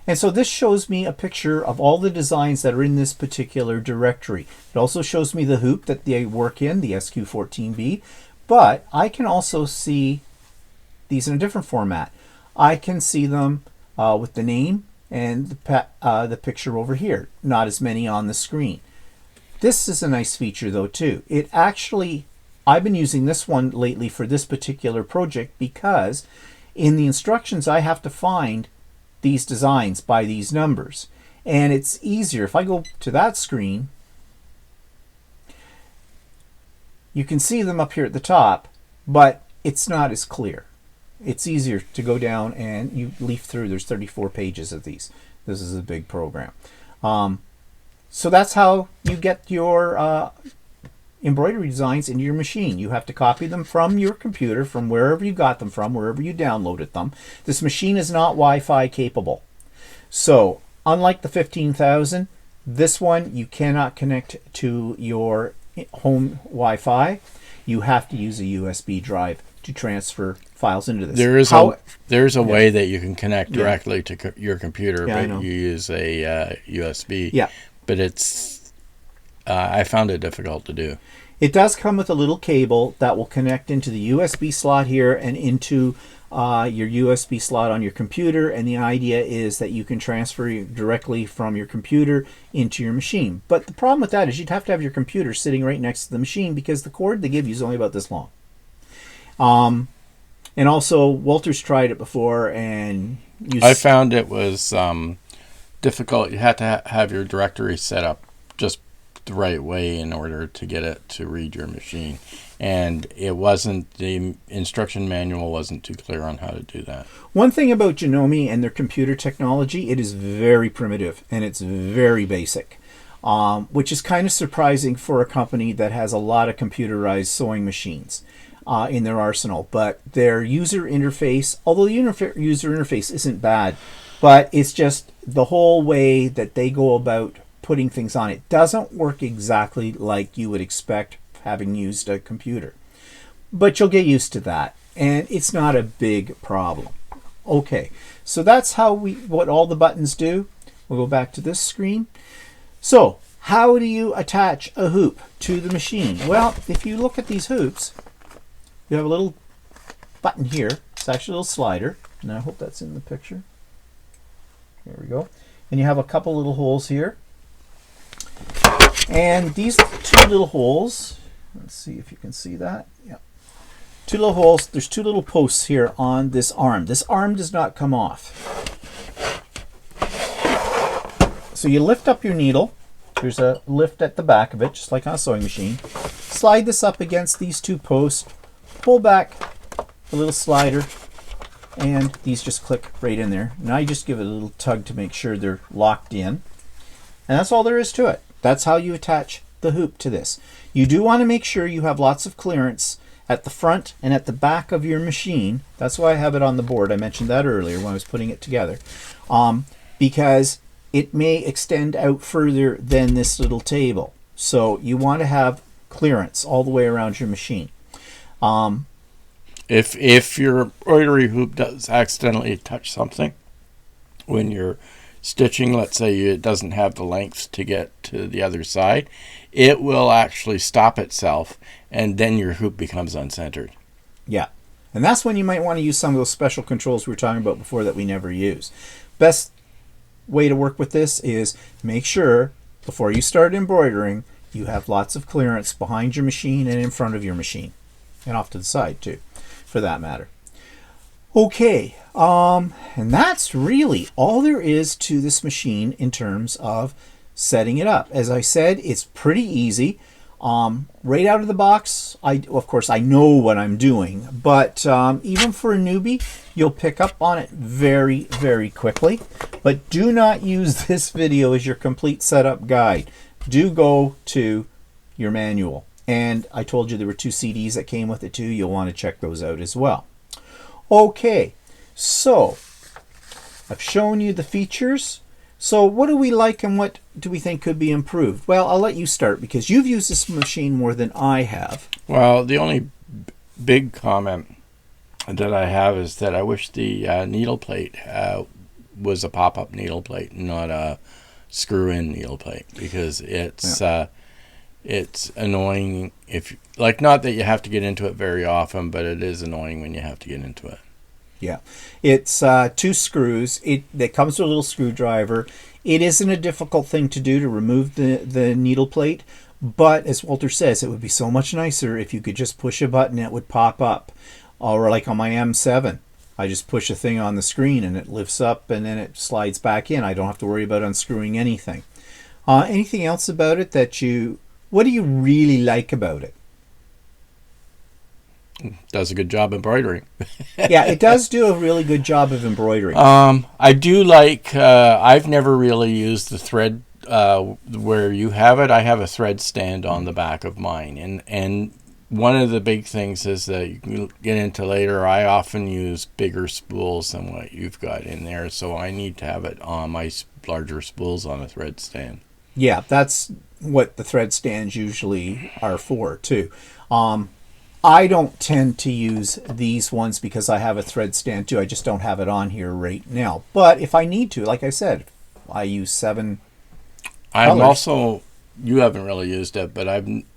And so this shows me a picture of all the designs that are in this particular directory. It also shows me the hoop that they work in, the SQ14B. But I can also see these in a different format. I can see them with the name and the picture over here. Not as many on the screen. This is a nice feature though too. It actually, I've been using this one lately for this particular project because in the instructions I have to find these designs by these numbers. And it's easier. If I go to that screen, you can see them up here at the top, but it's not as clear. It's easier to go down and you leaf through. There's 34 pages of these. This is a big program. So that's how you get your embroidery designs into your machine. You have to copy them from your computer, from wherever you got them from, wherever you downloaded them. This machine is not Wi-Fi capable. So unlike the 15,000, this one you cannot connect to your home Wi-Fi. You have to use a USB drive to transfer files into this. There's a way that you can connect directly to your computer, but you use a USB. Yeah. But it's I found it difficult to do. It does come with a little cable that will connect into the USB slot here and into your USB slot on your computer, and the idea is that you can transfer directly from your computer into your machine. But the problem with that is you'd have to have your computer sitting right next to the machine because the cord they give you is only about this long. And also, Walter's tried it before, and I found it was difficult. You had to have your directory set up just the right way in order to get it to read your machine, and the instruction manual wasn't too clear on how to do that. One thing about Janome and their computer technology, it is very primitive and it's very basic, which is kind of surprising for a company that has a lot of computerized sewing machines in their arsenal. But their user interface, although the user interface isn't bad, but it's just the whole way that they go about putting things on it doesn't work exactly like you would expect having used a computer. But you'll get used to that, and it's not a big problem. Okay, so that's what all the buttons do. We'll go back to this screen. So how do you attach a hoop to the machine? Well, if you look at these hoops, you have a little button here. It's actually a little slider, and I hope that's in the picture. There we go. And you have a couple little holes here. And these two little holes, let's see if you can see that. Yeah. Two little holes, there's two little posts here on this arm. This arm does not come off. So you lift up your needle. There's a lift at the back of it, just like on a sewing machine. Slide this up against these two posts, pull back the little slider, and these just click right in there. Now you just give it a little tug to make sure they're locked in. And that's all there is to it. That's how you attach the hoop to this. You do want to make sure you have lots of clearance at the front and at the back of your machine. That's why I have it on the board. I mentioned that earlier when I was putting it together. Because it may extend out further than this little table. So you want to have clearance all the way around your machine. If your embroidery hoop does accidentally touch something when you're stitching, let's say it doesn't have the length to get to the other side, it will actually stop itself, and then your hoop becomes uncentered. Yeah, and that's when you might want to use some of those special controls we were talking about before that we never use. Best way to work with this is make sure before you start embroidering you have lots of clearance behind your machine and in front of your machine, and off to the side too, for that matter. Okay, and that's really all there is to this machine in terms of setting it up. As I said, it's pretty easy. Right out of the box, of course I know what I'm doing, but even for a newbie, you'll pick up on it very, very quickly. But do not use this video as your complete setup guide. Do go to your manual. And I told you there were 2 CDs that came with it too. You'll want to check those out as well. Okay, so I've shown you the features. So what do we like and what do we think could be improved? Well, I'll let you start because you've used this machine more than I have. Well, the only big comment that I have is that I wish the needle plate was a pop-up needle plate, not a screw-in needle plate, because it's annoying if, like, not that you have to get into it very often, but it is annoying when you have to get into it. Yeah, it's 2 screws. It comes with a little screwdriver. It isn't a difficult thing to do to remove the needle plate, but as Walter says, it would be so much nicer if you could just push a button and it would pop up. Or like on my M7, I just push a thing on the screen and it lifts up and then it slides back in. I don't have to worry about unscrewing anything. Anything else about it what do you really like about it? Does a good job embroidering. Yeah, it does do a really good job of embroidering. I do like, I've never really used the thread where you have it. I have a thread stand on the back of mine. And one of the big things is that you can get into later, I often use bigger spools than what you've got in there. So I need to have it on my larger spools on a thread stand. Yeah, that's what the thread stands usually are for too. I don't tend to use these ones because I have a thread stand too. I just don't have it on here right now. But if I need to, like I said, I use 7 I'm colors. also, you haven't really used it, but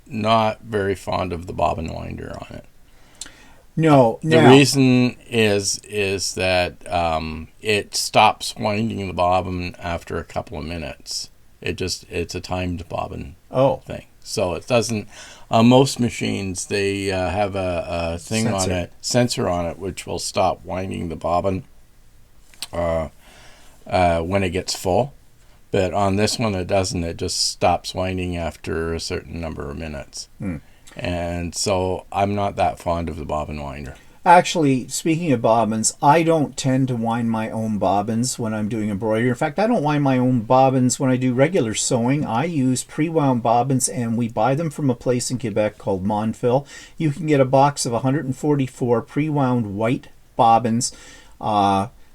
not very fond of the bobbin winder on it. No. The Now, reason is that it stops winding the bobbin after a couple of minutes. It's a timed bobbin thing, so it doesn't. On most machines, they have a thing on it, sensor on it, which will stop winding the bobbin when it gets full. But on this one, it doesn't. It just stops winding after a certain number of minutes. And so I'm not that fond of the bobbin winder. actually, speaking of bobbins, I don't tend to wind my own bobbins when I'm doing embroidery. In fact, I don't wind my own bobbins when I do regular sewing. I use pre-wound bobbins, and we buy them from a place in Quebec called Monfil. You can get a box of 144 pre-wound white bobbins.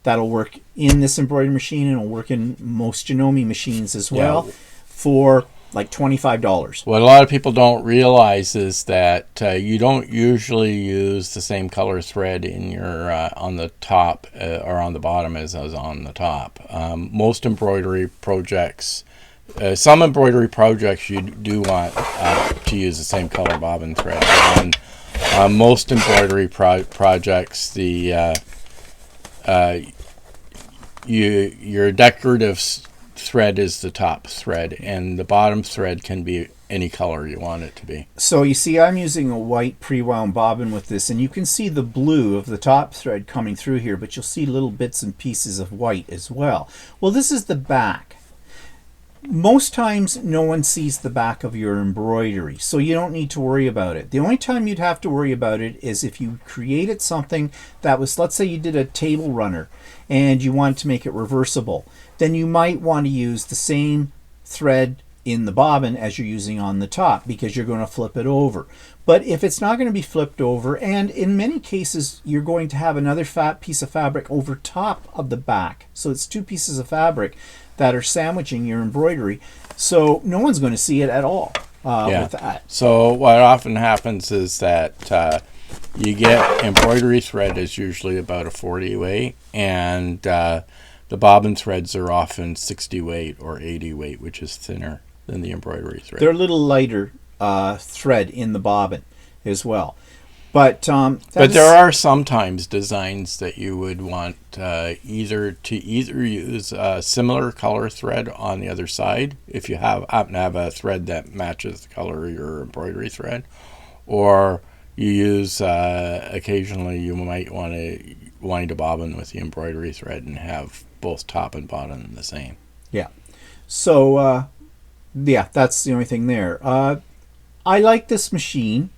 That'll work in this embroidery machine, and it'll work in most Janome machines as well, for like $25. What a lot of people don't realize is that you don't usually use the same color thread in your on the top or on the bottom as on the top. Most embroidery projects, some embroidery projects, you do want to use the same color bobbin thread. On most embroidery projects, your decorative thread is the top thread, and the bottom thread can be any color you want it to be. So you see, I'm using a white pre-wound bobbin with this, and you can see the blue of the top thread coming through here, but you'll see little bits and pieces of white as well. Well, this is the back. Most times no one sees the back of your embroidery, so you don't need to worry about it. The only time you'd have to worry about it is if you created something that was, let's say you did a table runner and you wanted to make it reversible, then you might want to use the same thread in the bobbin as you're using on the top, because you're going to flip it over. But if it's not going to be flipped over, and in many cases you're going to have another fat piece of fabric over top of the back, so it's two pieces of fabric that are sandwiching your embroidery, so no one's going to see it at all with that. So what often happens is that you get embroidery thread is usually about a 40 weight, and the bobbin threads are often 60 weight or 80 weight, which is thinner than the embroidery thread. They're a little lighter thread in the bobbin as well. But there are sometimes designs that you would want either use a similar color thread on the other side, if you happen to have a thread that matches the color of your embroidery thread, or you use occasionally you might want to wind a bobbin with the embroidery thread and have both top and bottom the same. Yeah. So that's the only thing there. I like this machine.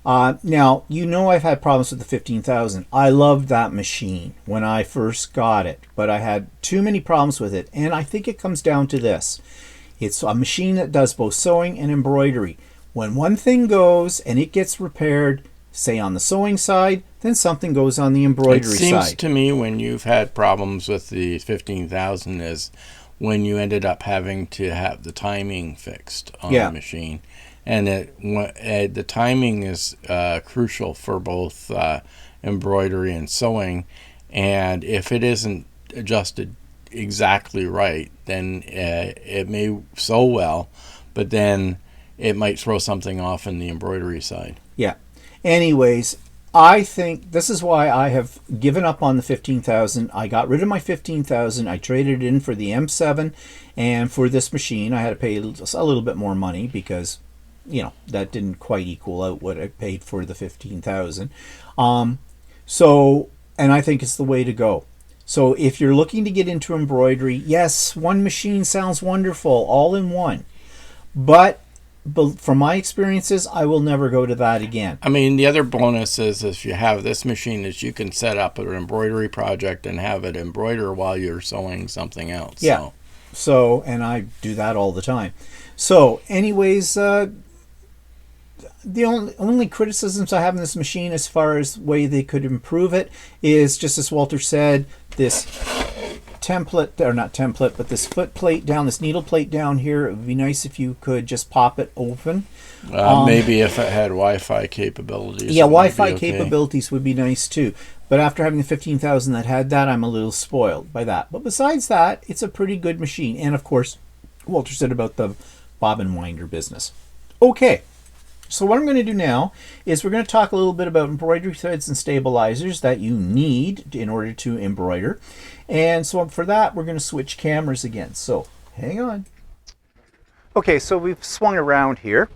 Now, you know I've had problems with the 15,000. I loved that machine when I first got it, but I had too many problems with it, and I think it comes down to this. It's a machine that does both sewing and embroidery. When one thing goes and it gets repaired, say on the sewing side, then something goes on the embroidery side. It seems to me when you've had problems with the 15,000 is when you ended up having to have the timing fixed on the machine. And the timing is crucial for both embroidery and sewing. And if it isn't adjusted exactly right, then it may sew well, but then it might throw something off in the embroidery side. Yeah. Anyways, I think this is why I have given up on the 15,000. I got rid of my 15,000. I traded it in for the M7, and for this machine I had to pay a little bit more money because, you know, that didn't quite equal out what I paid for the 15,000. And I think it's the way to go. So if you're looking to get into embroidery, yes, one machine sounds wonderful, all in one. But from my experiences, I will never go to that again. I mean, the other bonus is if you have this machine is you can set up an embroidery project and have it embroider while you're sewing something else. Yeah. So, and I do that all the time. So anyways, the only criticisms I have in this machine as far as way they could improve it is, just as Walter said, this template, or not template, but this foot plate down, this needle plate down here. It would be nice if you could just pop it open. Maybe if it had Wi-Fi capabilities. Yeah, Wi-Fi capabilities would be nice too. But after having the 15,000 that had that, I'm a little spoiled by that. But besides that, it's a pretty good machine. And of course, Walter said about the bobbin winder business. Okay. So what I'm going to do now is we're going to talk a little bit about embroidery threads and stabilizers that you need in order to embroider. And so for that, we're going to switch cameras again. So hang on. Okay, so we've swung around here.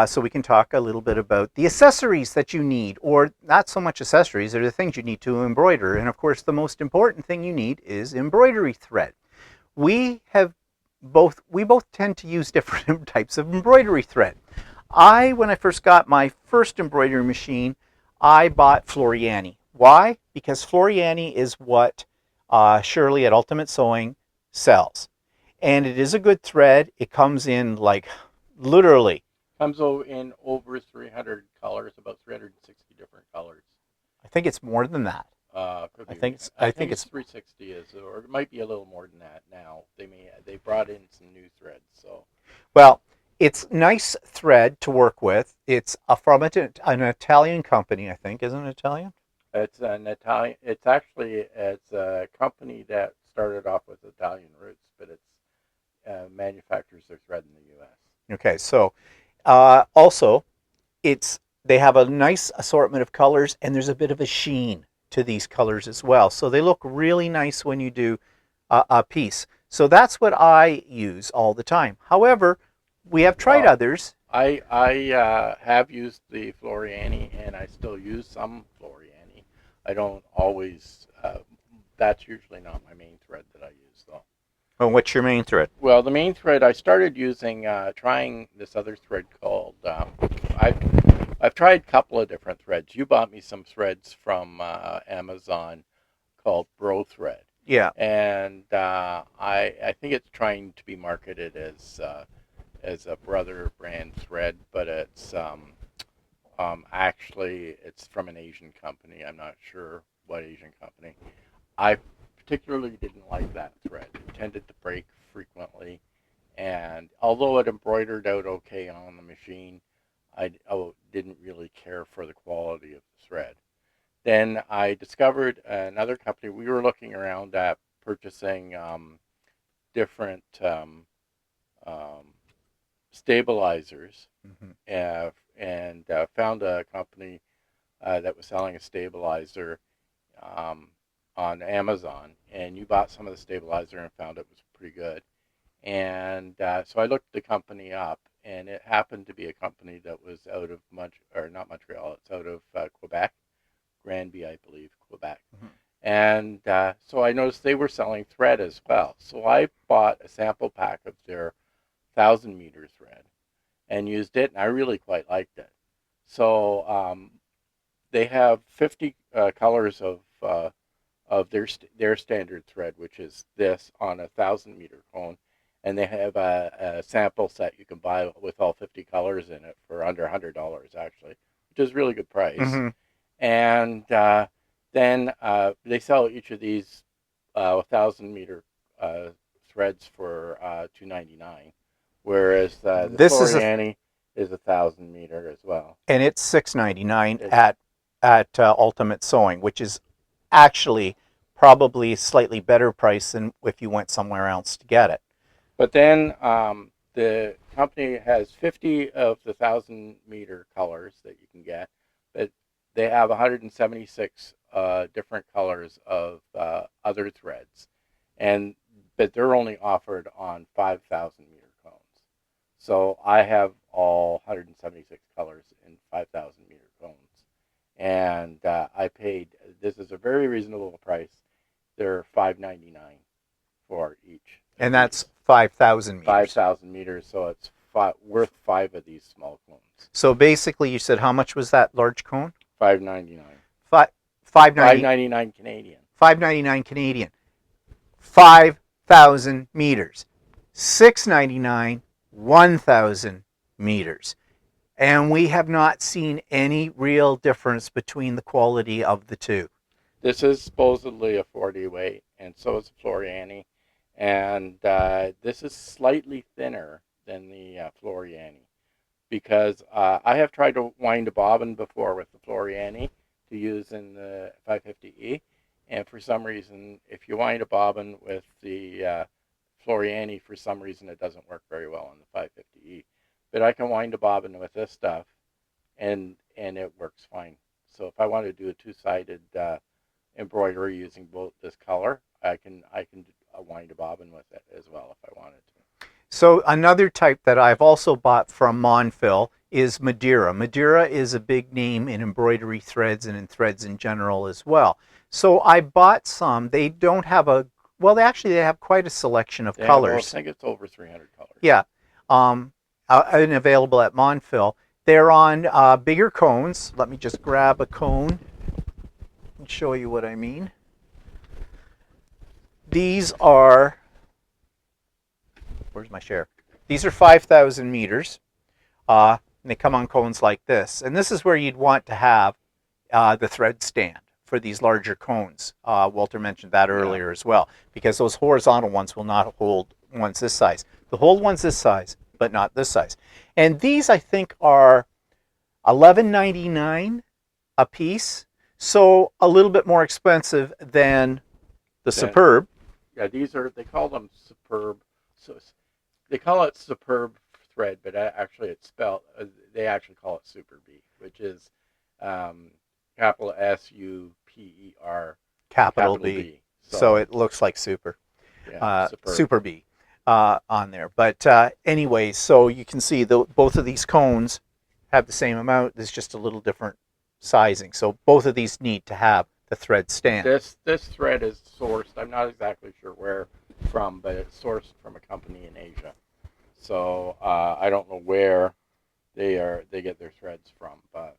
So we can talk a little bit about the accessories that you need, or not so much accessories, they're the things you need to embroider. And of course, the most important thing you need is embroidery thread. We both tend to use different types of embroidery thread. When I first got my first embroidery machine, I bought Floriani. Why? Because Floriani is what Shirley at Ultimate Sewing sells. And it is a good thread. It comes in like literally. Comes in over 300 colors, about 360 different colors. I think it's more than that. Could be. I think it's 360 or it might be a little more than that now. They brought in some new threads. So, well, it's nice thread to work with. It's from an Italian company, I think. Isn't it Italian? it's an Italian. It's a company that started off with Italian roots, but it's manufactures their thread in the U.S. Okay, so also they have a nice assortment of colors, and there's a bit of a sheen to these colors as well. So they look really nice when you do a piece. So that's what I use all the time. However, we have tried others. I have used the Floriani, and I still use some Floriani. I don't always. That's usually not my main thread that I use, though. Oh, what's your main thread? Well, the main thread I started using, trying this other thread called. I've tried a couple of different threads. You bought me some threads from Amazon called Bro Thread. Yeah. And I think it's trying to be marketed as a brother brand thread, but it's actually it's from an Asian company. I'm not sure what Asian company. I particularly didn't like that thread. It tended to break frequently, and although it embroidered out okay on the machine, I didn't really care for the quality of the thread. Then I discovered another company. We were looking around at purchasing different stabilizers, and found a company that was selling a stabilizer on Amazon, and you bought some of the stabilizer and found it was pretty good. And so I looked the company up, and it happened to be a company that was out of not Montreal. It's out of Quebec, Granby, I believe, Quebec. And so I noticed they were selling thread as well. So I bought a sample pack of their 1,000-meter thread and used it, and I really quite liked it. So they have 50 colors of their standard thread, which is this on a 1,000-meter cone, and they have a sample set you can buy with all 50 colors in it for under $100 actually, which is a really good price. And then they sell each of these 1,000-meter threads for $2.99, whereas the Floriani is 1,000-meter as well, and it's $6.99 at Ultimate Sewing, which is actually probably a slightly better price than if you went somewhere else to get it. But then the company has 50 of the 1,000-meter colors that you can get, but they have 176 different colors of other threads, but they're only offered on 5,000-meter cones. So I have all 176 colors in 5,000-meter cones, and I paid. This is a very reasonable price. They're $5.99 for each. And that's 5,000 meters. 5,000 meters, so it's worth 5 of these small cones. So basically, you said how much was that large cone? $5.99. $5.99 Canadian. $5.99 Canadian. 5,000 meters. $6.99, 1,000 meters. And we have not seen any real difference between the quality of the two. This is supposedly a 40 weight, and so is Floriani. And this is slightly thinner than the Floriani, because I have tried to wind a bobbin before with the Floriani to use in the 550E, and for some reason, if you wind a bobbin with the Floriani, for some reason it doesn't work very well on the 550E. But I can wind a bobbin with this stuff, and it works fine. So if I want to do a two-sided embroidery using both this color, I can wind a bobbin with it as well if I wanted to. So another type that I've also bought from Monfil is Madeira. Madeira is a big name in embroidery threads and in threads in general as well. So I bought some. They don't have a, well, they have quite a selection of colors. I think it's over 300 colors. Yeah, and available at Monfil. They're on bigger cones. Let me just grab a cone and show you what I mean. These are, where's my share? These are 5,000 meters. And they come on cones like this. And this is where you'd want to have the thread stand for these larger cones. Walter mentioned that earlier as well, because those horizontal ones will not hold ones this size. They'll hold ones this size, but not this size. And these, I think, are $11.99 a piece, so a little bit more expensive than the Superb. Yeah, they call them Superb. So they call it Superb thread, but actually it's spelled, they actually call it Super B, which is capital SUPER, capital B. So it looks like super. Yeah, Super B on there. But anyway, so you can see both of these cones have the same amount. There's just a little different sizing. So both of these need to have the thread stand. This thread is sourced, I'm not exactly sure where from, but it's sourced from a company in Asia. So I don't know where they get their threads from, but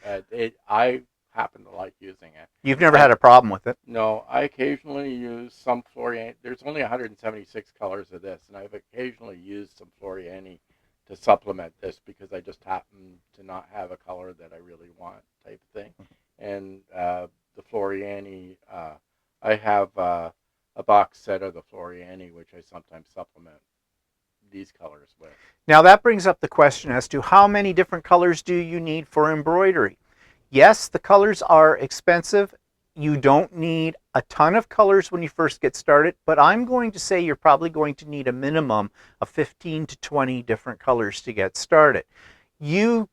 I happen to like using it. You've never had a problem with it? No, I occasionally use some Floriani. There's only 176 colors of this, and I've occasionally used some Floriani to supplement this because I just happen to not have a color that I really want, type of thing. And the Floriani, I have a box set of the Floriani, which I sometimes supplement these colors with. Now that brings up the question as to how many different colors do you need for embroidery? Yes, the colors are expensive. You don't need a ton of colors when you first get started, but I'm going to say you're probably going to need a minimum of 15 to 20 different colors to get started. The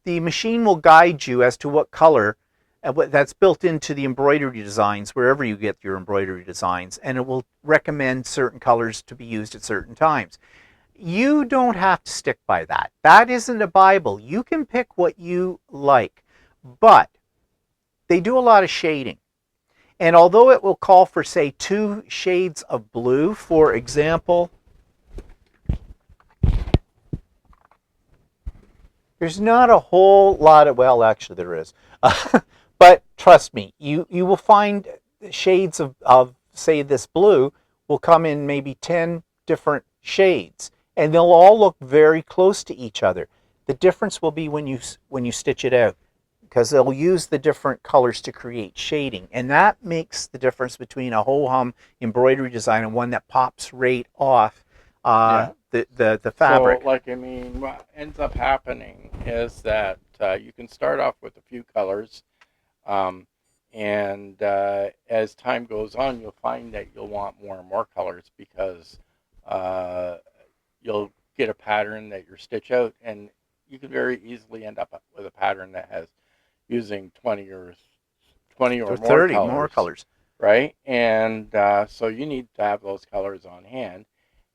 machine will guide you as to what color that's built into the embroidery designs, wherever you get your embroidery designs, and it will recommend certain colors to be used at certain times. You don't have to stick by that. That isn't a Bible. You can pick what you like, but they do a lot of shading. And although it will call for, say, 2 shades of blue, for example, there's not a whole lot of, well, actually there is. But trust me, you will find shades of, say, this blue will come in maybe 10 different shades. And they'll all look very close to each other. The difference will be when you stitch it out, because they'll use the different colors to create shading, and that makes the difference between a ho-hum embroidery design and one that pops right off the fabric. So, what ends up happening is that you can start off with a few colors, and as time goes on, you'll find that you'll want more and more colors because you'll get a pattern that you stitch out, and you can very easily end up with a pattern that has using 20 or 30 more colors, right? And so you need to have those colors on hand,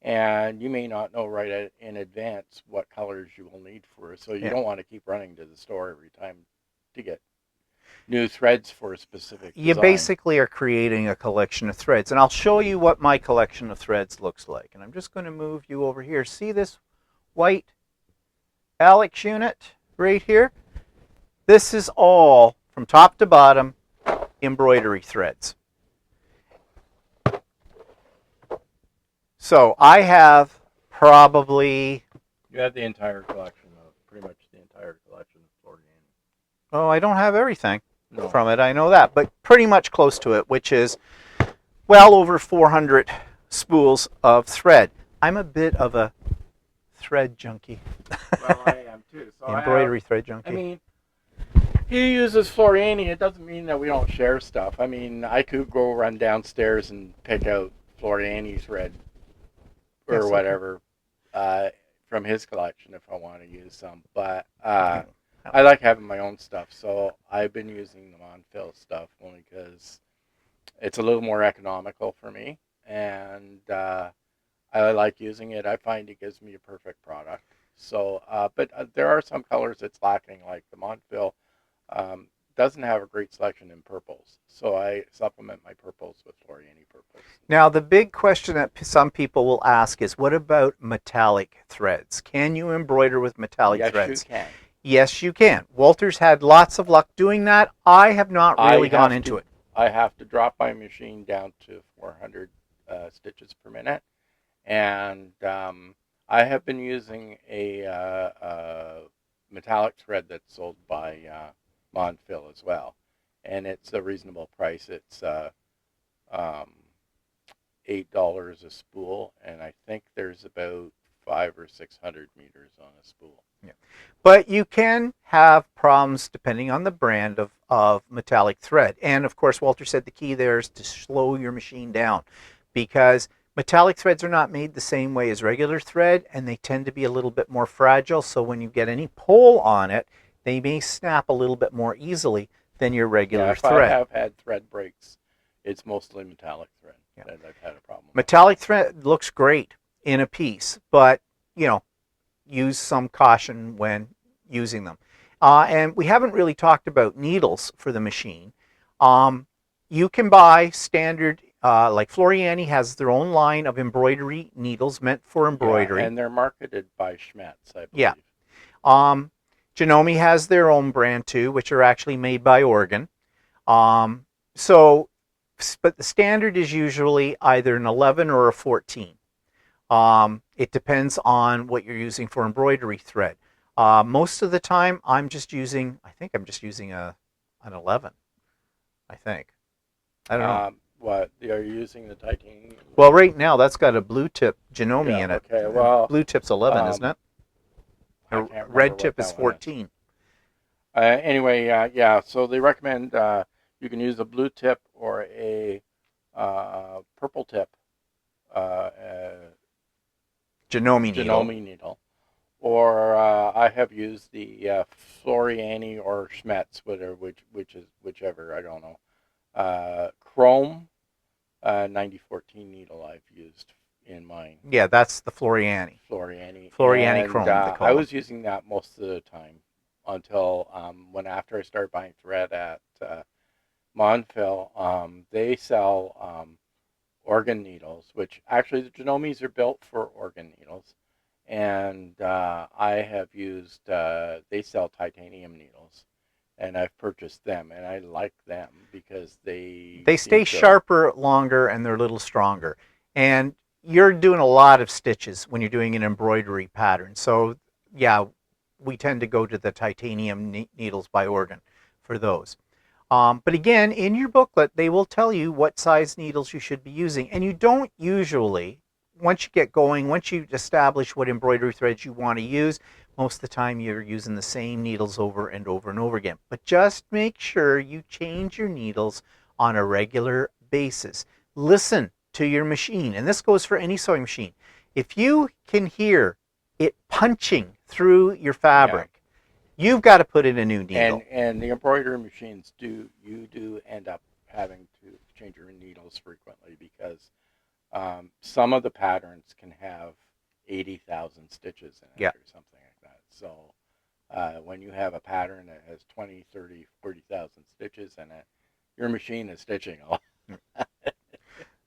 and you may not know right in advance what colors you will need for it. So you don't want to keep running to the store every time to get new threads for a specific design. You basically are creating a collection of threads, and I'll show you what my collection of threads looks like. And I'm just going to move you over here. See this white Alex unit right here? This is all, from top to bottom, embroidery threads. So I have probably... You have the entire collection pretty much the entire collection of Floriani. Oh, I don't have everything from it, I know that, but pretty much close to it, which is well over 400 spools of thread. I'm a bit of a thread junkie. Well, I am too. So embroidery thread junkie. I mean, he uses Floriani. It doesn't mean that we don't share stuff. I mean, I could go run downstairs and pick out Floriani thread or whatever from his collection if I want to use some. But I I like having my own stuff, so I've been using the Monfil stuff only because it's a little more economical for me, and I like using it. I find it gives me a perfect product. So, but there are some colors it's lacking, like the Monfil um, doesn't have a great selection in purples. So I supplement my purples with Floriani purples. Now, the big question that some people will ask is, what about metallic threads? Can you embroider with metallic Yes, threads? you can. Yes, you can. Walter's had lots of luck doing that. I have not really gone into it. I have to drop my machine down to 400 stitches per minute, and I have been using a metallic thread that's sold by Monfil as well, and it's a reasonable price. It's um, $8 a spool, and I think there's about 500 or 600 meters on a spool. Yeah. But you can have problems depending on the brand of metallic thread. And of course, Walter said the key there is to slow your machine down, because metallic threads are not made the same way as regular thread, and they tend to be a little bit more fragile. So when you get any pull on it, they may snap a little bit more easily than your regular thread. I have had thread breaks, it's mostly metallic thread that I've had a problem with. Metallic thread looks great in a piece, but use some caution when using them. And we haven't really talked about needles for the machine. You can buy standard, like Floriani has their own line of embroidery needles meant for embroidery. And they're marketed by Schmetz, I believe. Yeah. Janome has their own brand too, which are actually made by Oregon. But the standard is usually either an 11 or a 14. It depends on what you're using for embroidery thread. Most of the time, I think I'm just using an 11. I think. I don't know. What, are you using the titanium? Well, right now, that's got a blue tip Janome in it. Okay, well, blue tip's 11, isn't it? Red tip is 14. Anyway, so they recommend you can use a blue tip or a purple tip Janome needle. Or I have used the Floriani or Schmetz, whichever, I don't know. Chrome 9014 needle I've used in mine. Yeah, that's the Floriani. Floriani Chrome, they call I it. was using that most of the time until after I started buying thread at Monfil, they sell organ needles, which actually the Janomes are built for organ needles. And I have used, they sell titanium needles, and I've purchased them, and I like them because they stay sharper longer, and they're a little stronger. And you're doing a lot of stitches when you're doing an embroidery pattern. So yeah, we tend to go to the titanium needles by Oregon for those. But again, in your booklet, they will tell you what size needles you should be using. And you don't usually, once you get going, once you establish what embroidery threads you want to use, most of the time you're using the same needles over and over and over again. But just make sure you change your needles on a regular basis. Listen to your machine, and this goes for any sewing machine. If you can hear it punching through your fabric, you've got to put in a new needle. And the embroidery machines you do end up having to change your needles frequently, because some of the patterns can have 80,000 stitches in it or something like that. So when you have a pattern that has 20, 30, 40,000 stitches in it, your machine is stitching a lot.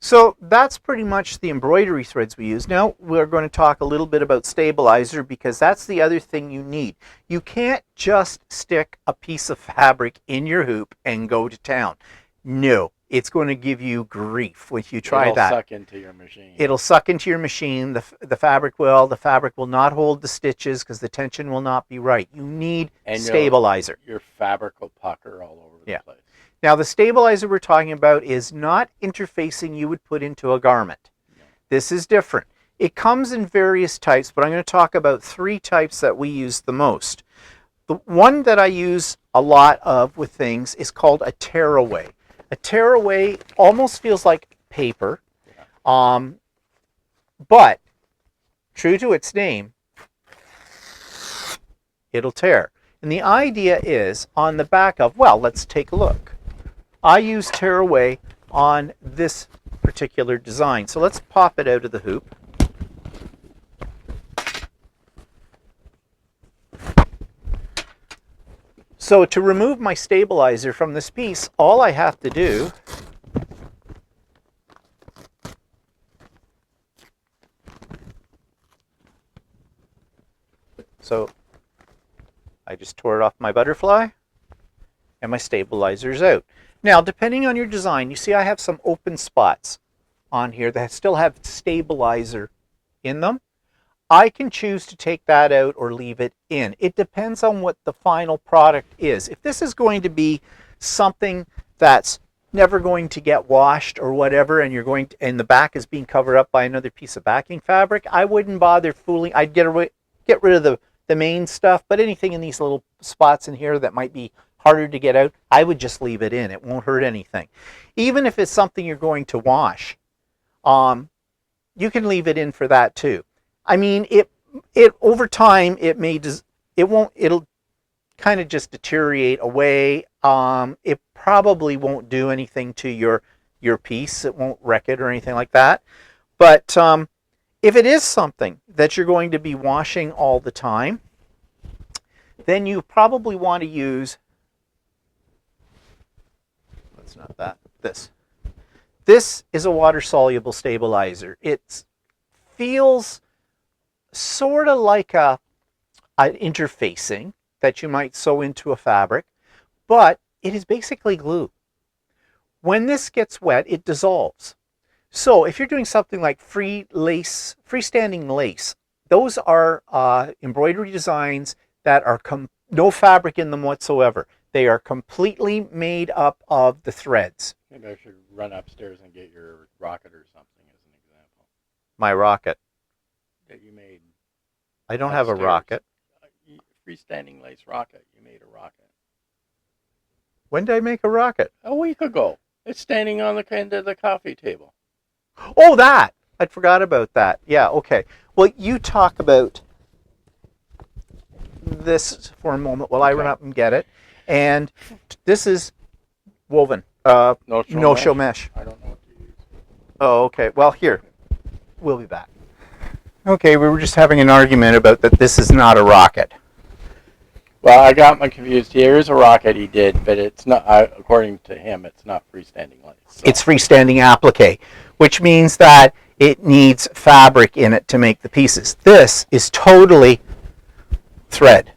So that's pretty much the embroidery threads we use. Now we're going to talk a little bit about stabilizer, because that's the other thing you need. You can't just stick a piece of fabric in your hoop and go to town. No, it's going to give you grief when you try that. It'll suck into your machine. It'll suck into your machine. The fabric will not hold the stitches because the tension will not be right. You need stabilizer. Your fabric will pucker all over the place. Now, the stabilizer we're talking about is not interfacing you would put into a garment. No. This is different. It comes in various types, but I'm going to talk about 3 types that we use the most. The one that I use a lot of with things is called a tearaway. A tearaway almost feels like paper, but true to its name, it'll tear. And the idea is on the back of, well, let's take a look. I use tearaway on this particular design. So let's pop it out of the hoop. So to remove my stabilizer from this piece, all I have to do I just tore it off my butterfly and my stabilizer's out. Now, depending on your design, you see I have some open spots on here that still have stabilizer in them. I can choose to take that out or leave it in. It depends on what the final product is. If this is going to be something that's never going to get washed or whatever, and you're going to, and the back is being covered up by another piece of backing fabric, I wouldn't bother fooling. I'd get rid of the main stuff, but anything in these little spots in here that might be harder to get out, I would just leave it in. It won't hurt anything. Even if it's something you're going to wash, you can leave it in for that too. I mean, it over time it'll kind of just deteriorate away. It probably won't do anything to your piece. It won't wreck it or anything like that. But if it is something that you're going to be washing all the time, then you probably want to use, that's not that, this. This is a water-soluble stabilizer. It feels sort of like an interfacing that you might sew into a fabric, but it is basically glue. When this gets wet, it dissolves. So if you're doing something like freestanding lace, those are embroidery designs that are no fabric in them whatsoever. They are completely made up of the threads. Maybe I should run upstairs and get your rocket or something as an example. My rocket? That you made. I don't upstairs. have a rocket. Freestanding lace rocket. You made a rocket. When did I make a rocket? A week ago. It's standing on the end of the coffee table. Oh, that! I'd forgot about that. Yeah, okay. Well, you talk about this for a moment while I run up and get it. And this is woven. No-show mesh. I don't know what to use. Oh, okay. Well, here. We'll be back. Okay, we were just having an argument about that this is not a rocket. Well, I got my confused. Here's a rocket he did, but it's not, according to him, it's not freestanding lace. So. It's freestanding applique, which means that it needs fabric in it to make the pieces. This is totally thread.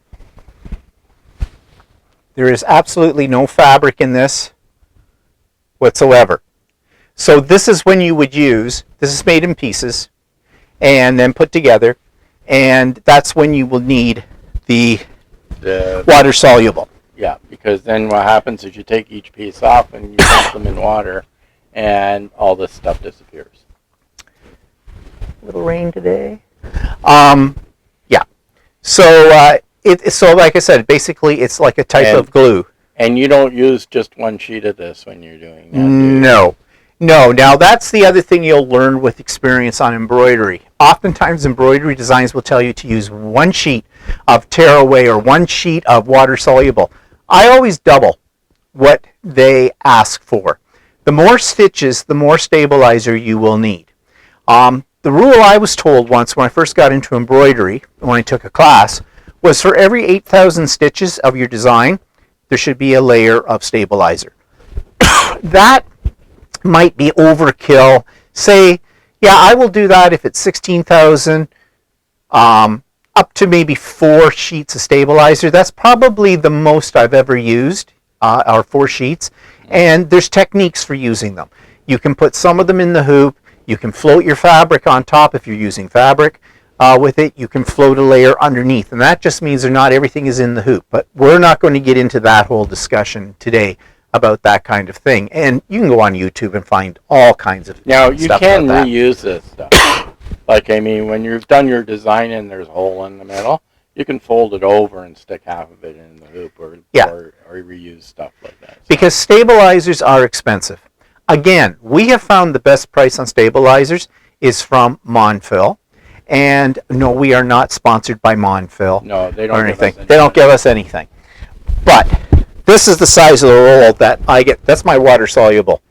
There is absolutely no fabric in this whatsoever. So this is when you would use, this is made in pieces and then put together, and that's when you will need the water soluble. Yeah, because then what happens is you take each piece off and you dump them in water and all this stuff disappears. Little rain today. Yeah. So so like I said, basically it's like a type of glue. And you don't use just one sheet of this when you're doing that, do you? No. No. Now that's the other thing you'll learn with experience on embroidery. Oftentimes embroidery designs will tell you to use one sheet of tearaway or one sheet of water soluble. I always double what they ask for. The more stitches, the more stabilizer you will need. The rule I was told once when I first got into embroidery, when I took a class, was for every 8,000 stitches of your design, there should be a layer of stabilizer. That might be overkill. Say, yeah, I will do that if it's 16,000, up to maybe 4 sheets of stabilizer. That's probably the most I've ever used, are 4 sheets. And there's techniques for using them. You can put some of them in the hoop. You can float your fabric on top if you're using fabric with it. You can float a layer underneath. And that just means not everything is in the hoop. But we're not going to get into that whole discussion today about that kind of thing. And you can go on YouTube and find all kinds of Now, you stuff can about that. reuse this stuff. Like, I mean, when you've done your design and there's a hole in the middle, you can fold it over and stick half of it in the hoop or reuse stuff like that. So. Because stabilizers are expensive. Again, we have found the best price on stabilizers is from Monfil. And no, we are not sponsored by Monfil. No, they don't or give us anything. any They don't money. give us anything. But this is the size of the roll that I get. That's my water soluble.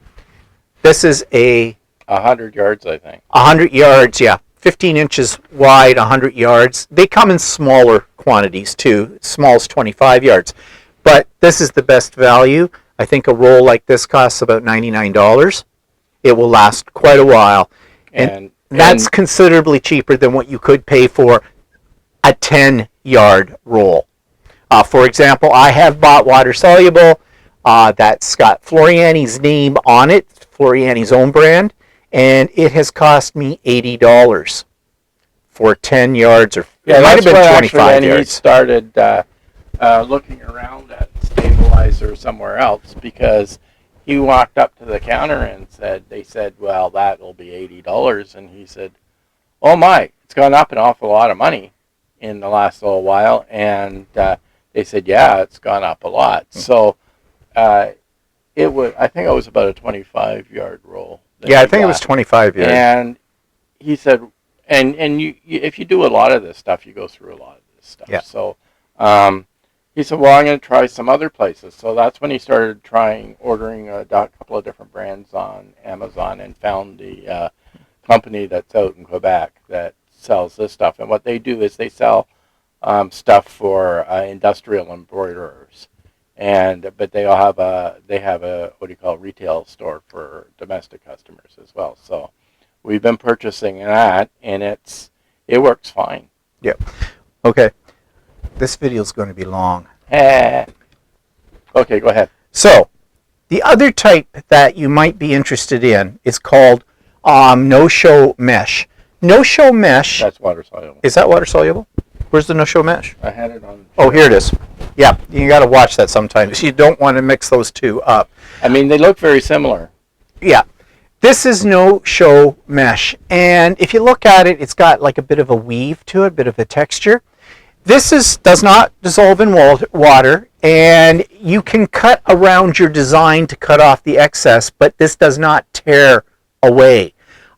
This is a 100 yards, I think. 100 yards, yeah. 15 inches wide, 100 yards. They come in smaller quantities too. Small is 25 yards. But this is the best value. I think a roll like this costs about $99. It will last quite a while. And that's considerably cheaper than what you could pay for a 10-yard roll. For example, I have bought water soluble that's got Floriani's name on it, Floriani's own brand, and it has cost me $80 for 10 yards, or Yeah, it might have that's been where 25 actually when he yards. started looking around at stabilizer somewhere else, because he walked up to the counter and they said, well, that'll be $80, and he said, oh my, it's gone up an awful lot of money in the last little while, and they said, yeah, it's gone up a lot. So I think it was about a 25-yard roll. Yeah, I think it was 25 yards. And he said, and you if you do a lot of this stuff, you go through a lot of this stuff. Yeah. So he said, well, I'm going to try some other places. So that's when he started ordering a couple of different brands on Amazon, and found the company that's out in Quebec that sells this stuff. And what they do is they sell stuff for industrial embroiderers. But they all have a what do you call it, retail store for domestic customers as well. So we've been purchasing that, and it works fine. Yep. Okay. This video is going to be long. Okay, go ahead. So the other type that you might be interested in is called no-show mesh. No-show mesh. That's water soluble. Is that water soluble? Where's the no-show mesh? I had it on. Oh, here it is. Yeah, you got to watch that sometimes. You don't want to mix those two up. I mean, they look very similar. Yeah. This is no-show mesh. And if you look at it, it's got like a bit of a weave to it, a bit of a texture. This does not dissolve in water, and you can cut around your design to cut off the excess, but this does not tear away.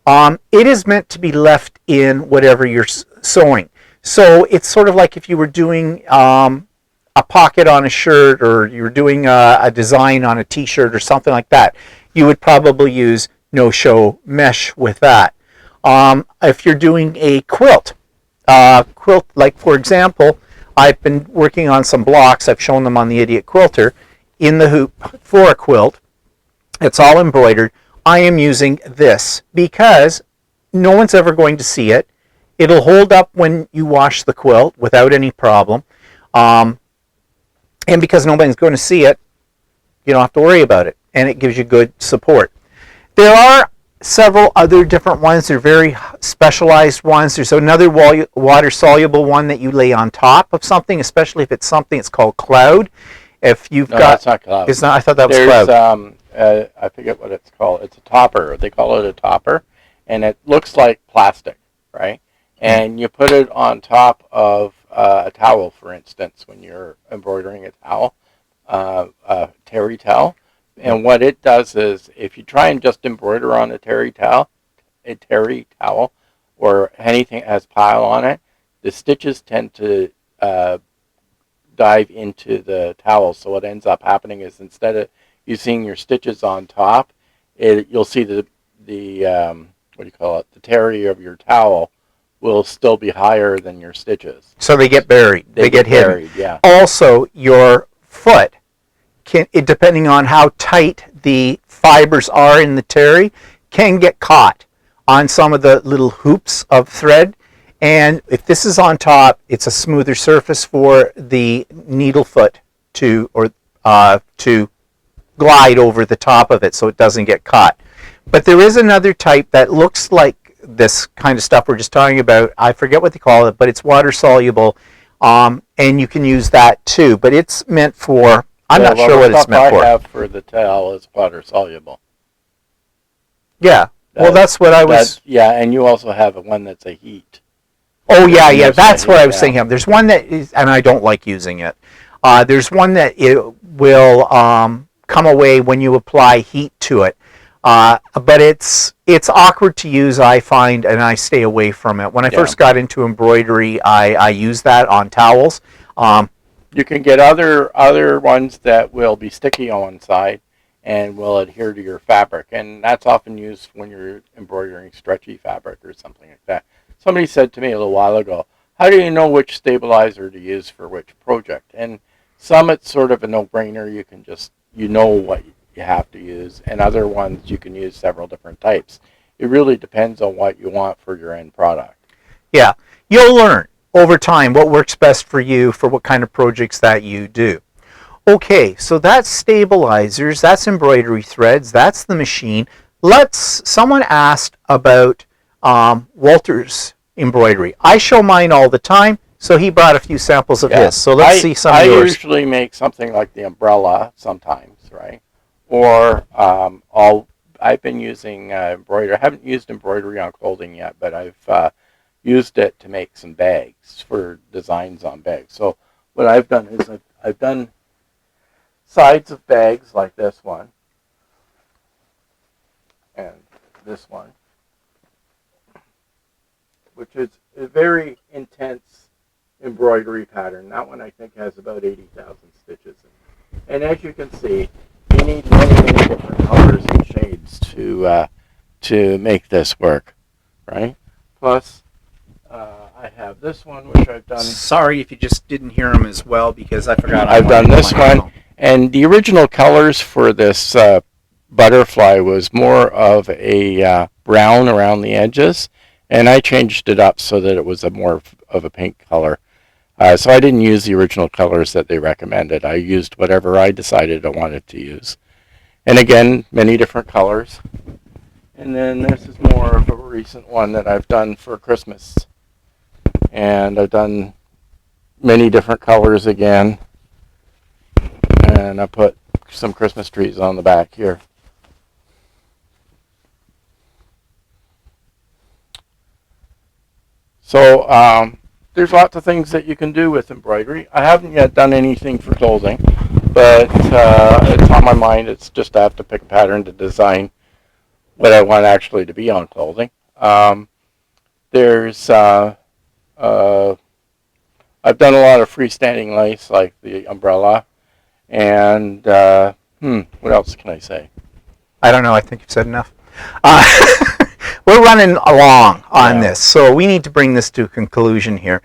It is meant to be left in whatever you're sewing. So it's sort of like if you were doing a pocket on a shirt, or you were doing a design on a t-shirt or something like that. You would probably use no-show mesh with that. If you're doing a quilt, like for example, I've been working on some blocks. I've shown them on the Idiot Quilter in the hoop for a quilt. It's all embroidered. I am using this because no one's ever going to see it. It'll hold up when you wash the quilt without any problem. And because nobody's going to see it, you don't have to worry about it. And it gives you good support. There are several other different ones. They're very specialized ones. There's another water-soluble one that you lay on top of something, especially if it's something that's called cloud. If you've got, that's not cloud. It's not. I thought that was cloud. I forget what it's called. It's a topper. They call it a topper, and it looks like plastic, right? And you put it on top of a towel, for instance, when you're embroidering a towel, a terry towel. And what it does is, if you try and just embroider on a terry towel, or anything that has pile on it, the stitches tend to dive into the towel. So what ends up happening is, instead of you seeing your stitches on top, you'll see the what do you call it? The terry of your towel will still be higher than your stitches. So they get buried. They get hidden. buried, yeah. Also, your foot, depending on how tight the fibers are in the terry, can get caught on some of the little hoops of thread. And if this is on top, it's a smoother surface for the needle foot to glide over the top of it so it doesn't get caught. But there is another type that looks like this kind of stuff we're just talking about. I forget what they call it, but it's water soluble, and you can use that too. But it's meant for, I'm not sure what it's meant for. The stuff I have for the towel is water soluble. Yeah, well, that's what I was. Yeah, and you also have one that's a heat. Oh yeah, that's what I was thinking of. There's one that is, and I don't like using it. There's one that it will come away when you apply heat to it. But it's awkward to use, I find, and I stay away from it. When I first got into embroidery, I use that on towels. You can get other ones that will be sticky on one side and will adhere to your fabric, and that's often used when you're embroidering stretchy fabric or something like that. Somebody said to me a little while ago, how do you know which stabilizer to use for which project? And some it's sort of a no-brainer. You can just, you know what you have to use, and other ones you can use several different types. It really depends on what you want for your end product. Yeah, you'll learn over time what works best for you for what kind of projects that you do. Okay, so that's stabilizers, that's embroidery threads, that's the machine. Someone asked about Walter's embroidery. I show mine all the time, so he brought a few samples of his. So let's see some of yours. I usually make something like the umbrella sometimes, right? Or I've been using embroidery. I haven't used embroidery on clothing yet, but I've used it to make some bags for designs on bags. So what I've done is I've done sides of bags like this one and this one, which is a very intense embroidery pattern. That one I think has about 80,000 stitches in it. And as you can see, you need many different colors and shades to make this work, right? Plus, I have this one, which I've done. Sorry if you just didn't hear him as well, because I forgot. I've done this one, and the original colors for this butterfly was more of a brown around the edges, and I changed it up so that it was a more of a pink color. So I didn't use the original colors that they recommended. I used whatever I decided I wanted to use. And again, many different colors. And then this is more of a recent one that I've done for Christmas. And I've done many different colors again. And I put some Christmas trees on the back here. So there's lots of things that you can do with embroidery. I haven't yet done anything for clothing, but it's on my mind. It's just I have to pick a pattern to design what I want actually to be on clothing. I've done a lot of freestanding lace, like the umbrella, and what else can I say? I don't know. I think you've said enough. We're running along on this, so we need to bring this to a conclusion here.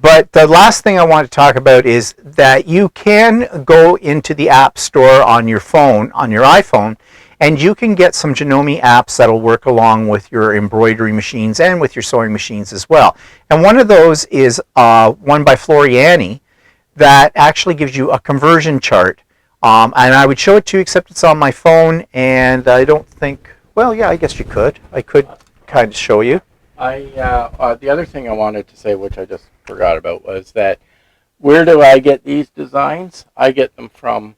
But the last thing I want to talk about is that you can go into the App Store on your phone, on your iPhone, and you can get some Janome apps that'll work along with your embroidery machines and with your sewing machines as well. And one of those is one by Floriani that actually gives you a conversion chart. And I would show it to you, except it's on my phone, and I don't think, well, yeah, I guess you could. I could kind of show you. The other thing I wanted to say, which I just forgot about, was that where do I get these designs? I get them from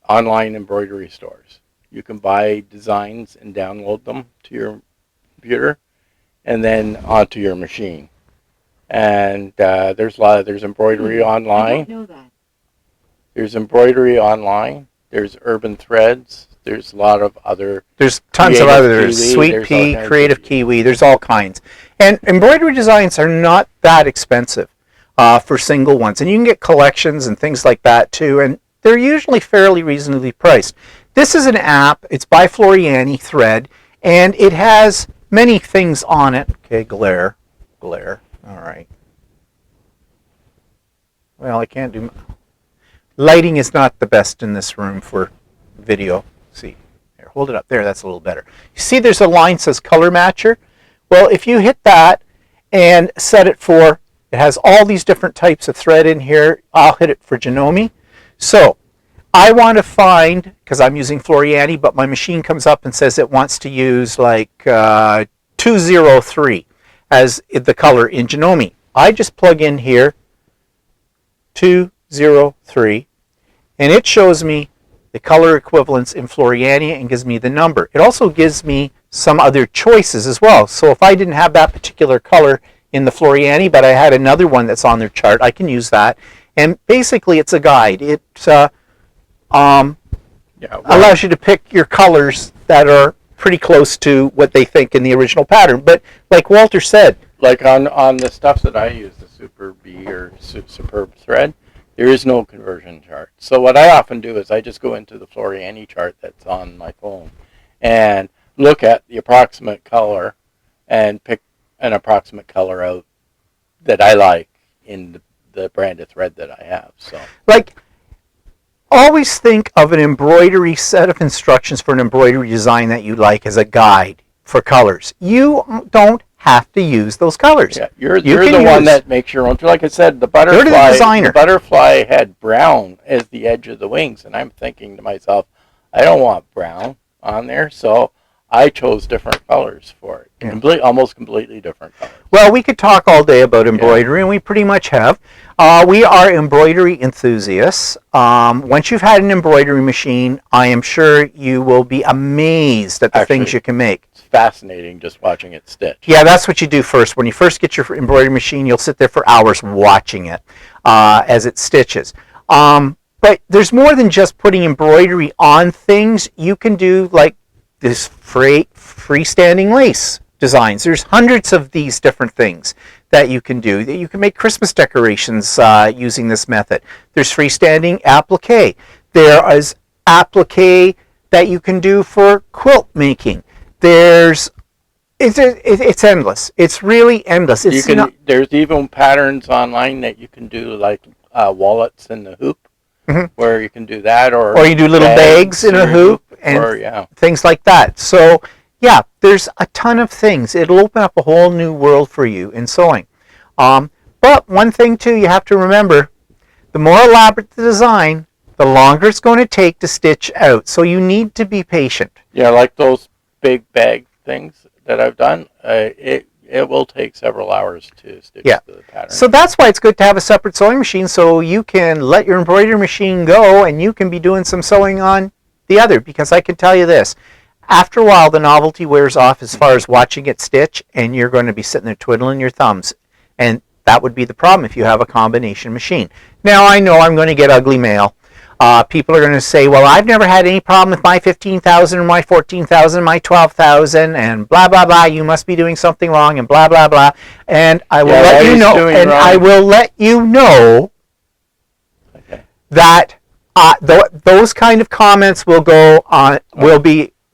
online embroidery stores. You can buy designs and download them to your computer and then onto your machine. And there's embroidery online. I don't know that. There's embroidery online. There's Urban Threads. There's a lot of other. There's tons of other. There's Sweet Pea, Creative Kiwi. There's all kinds. And embroidery designs are not that expensive for single ones. And you can get collections and things like that too. And they're usually fairly reasonably priced. This is an app. It's by Floriani Thread. And it has many things on it. Okay, glare. All right. Well, I can't do. Lighting is not the best in this room for video. See, here, hold it up there. That's a little better. You see there's a line that says color matcher? Well, if you hit that and set it for, it has all these different types of thread in here. I'll hit it for Janome. So I want to find, because I'm using Floriani, but my machine comes up and says it wants to use like 203 as the color in Janome. I just plug in here 203, and it shows me the color equivalents in Floriani and gives me the number. It also gives me some other choices as well. So if I didn't have that particular color in the Floriani, but I had another one that's on their chart, I can use that. And basically it's a guide. It allows you to pick your colors that are pretty close to what they think in the original pattern. But like Walter said, like on the stuff that I use, the Super B or Superb thread, there is no conversion chart. So what I often do is I just go into the Floriani chart that's on my phone and look at the approximate color and pick an approximate color out that I like in the brand of thread that I have. So, like, always think of an embroidery set of instructions for an embroidery design that you like as a guide for colors. You don't have to use those colors. Yeah, you're the one that makes your own. Like I said, the butterfly had brown as the edge of the wings, and I'm thinking to myself, I don't want brown on there, so I chose different colors for it. Yeah. Almost completely different colors. Well, we could talk all day about embroidery, and we pretty much have. We are embroidery enthusiasts. Once you've had an embroidery machine, I am sure you will be amazed at the things you can make. It's fascinating just watching it stitch. Yeah, that's what you do first. When you first get your embroidery machine, you'll sit there for hours watching it as it stitches. But there's more than just putting embroidery on things. You can do like this freestanding lace designs. There's hundreds of these different things that you can do. You can make Christmas decorations using this method. There's freestanding applique. There is applique that you can do for quilt making. It's endless. It's really endless. There's even patterns online that you can do, like wallets in the hoop, where you can do that, or you do little bags in a hoop, and things like that. So yeah, there's a ton of things. It'll open up a whole new world for you in sewing. But one thing too, you have to remember, the more elaborate the design, the longer it's going to take to stitch out. So you need to be patient. Yeah, like those big bag things that I've done, it will take several hours to stitch the pattern. So that's why it's good to have a separate sewing machine, so you can let your embroidery machine go and you can be doing some sewing on the other. Because I can tell you this, after a while the novelty wears off as far as watching it stitch, and you're going to be sitting there twiddling your thumbs. And that would be the problem if you have a combination machine. Now I know I'm going to get ugly mail. People are going to say, well, I've never had any problem with my 15,000 or my 14,000, my 12,000, and blah, blah, blah. You must be doing something wrong, and blah, blah, blah. And I will let you know, and I will let you know that those kind of comments will go on,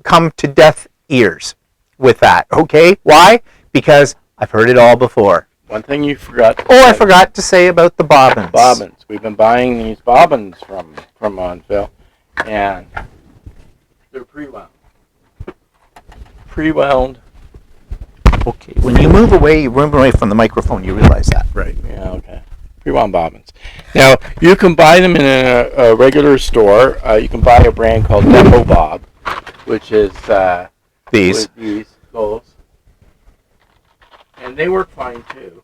come to deaf ears with that. Okay? Why? Because I've heard it all before. One thing you forgot. I forgot to say about the bobbins. Bobbins. We've been buying these bobbins from Montville, and they're pre-wound. Pre-wound. Okay. When you move away from the microphone, you realize that, right? Yeah. Okay. Pre-wound bobbins. Now you can buy them in a regular store. You can buy a brand called Depot Bob, which is those. And they work fine too.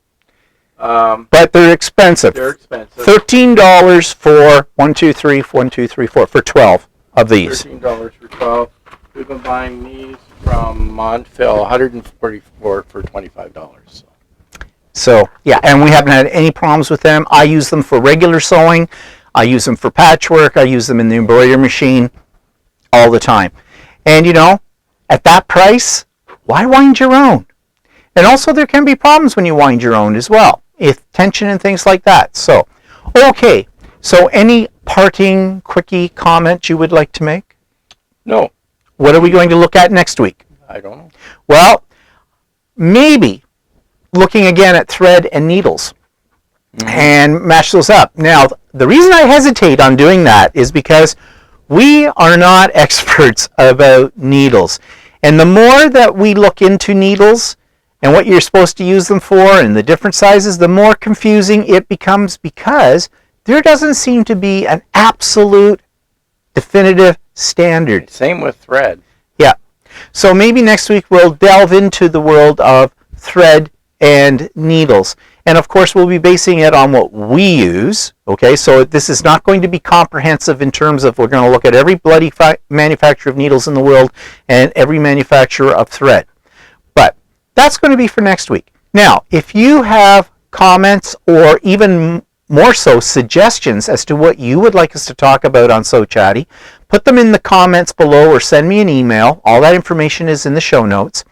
But they're expensive. $13 for 1, 2, 3, 1, 2, 3, 4 for 12 of these. $13 for 12. We've been buying these from Montville, 144 for $25. So yeah, and we haven't had any problems with them. I use them for regular sewing. I use them for patchwork. I use them in the embroidery machine all the time. And at that price, why wind your own? And also there can be problems when you wind your own as well, if tension and things like that. So, okay. So any parting quickie comment you would like to make? No. What are we going to look at next week? I don't know. Well, maybe looking again at thread and needles and match those up. Now, the reason I hesitate on doing that is because we are not experts about needles. And the more that we look into needles and what you're supposed to use them for and the different sizes, the more confusing it becomes, because there doesn't seem to be an absolute definitive standard. Same with thread. Yeah. So maybe next week we'll delve into the world of thread and needles. And of course we'll be basing it on what we use. Okay, so this is not going to be comprehensive in terms of we're going to look at every bloody manufacturer of needles in the world and every manufacturer of thread. But that's going to be for next week. Now, if you have comments or even more so suggestions as to what you would like us to talk about on So Chatty, put them in the comments below or send me an email. All that information is in the show notes.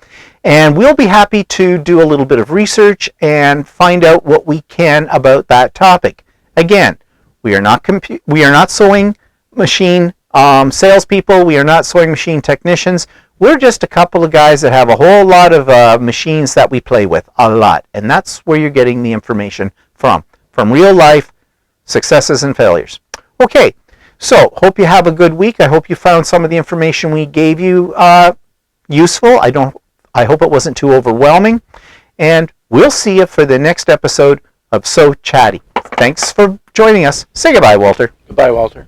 And we'll be happy to do a little bit of research and find out what we can about that topic. Again, we are not sewing machine salespeople. We are not sewing machine technicians. We're just a couple of guys that have a whole lot of machines that we play with, a lot. And that's where you're getting the information from real life successes and failures. Okay, so hope you have a good week. I hope you found some of the information we gave you useful. I hope it wasn't too overwhelming. And we'll see you for the next episode of So Chatty. Thanks for joining us. Say goodbye, Walter. Goodbye, Walter.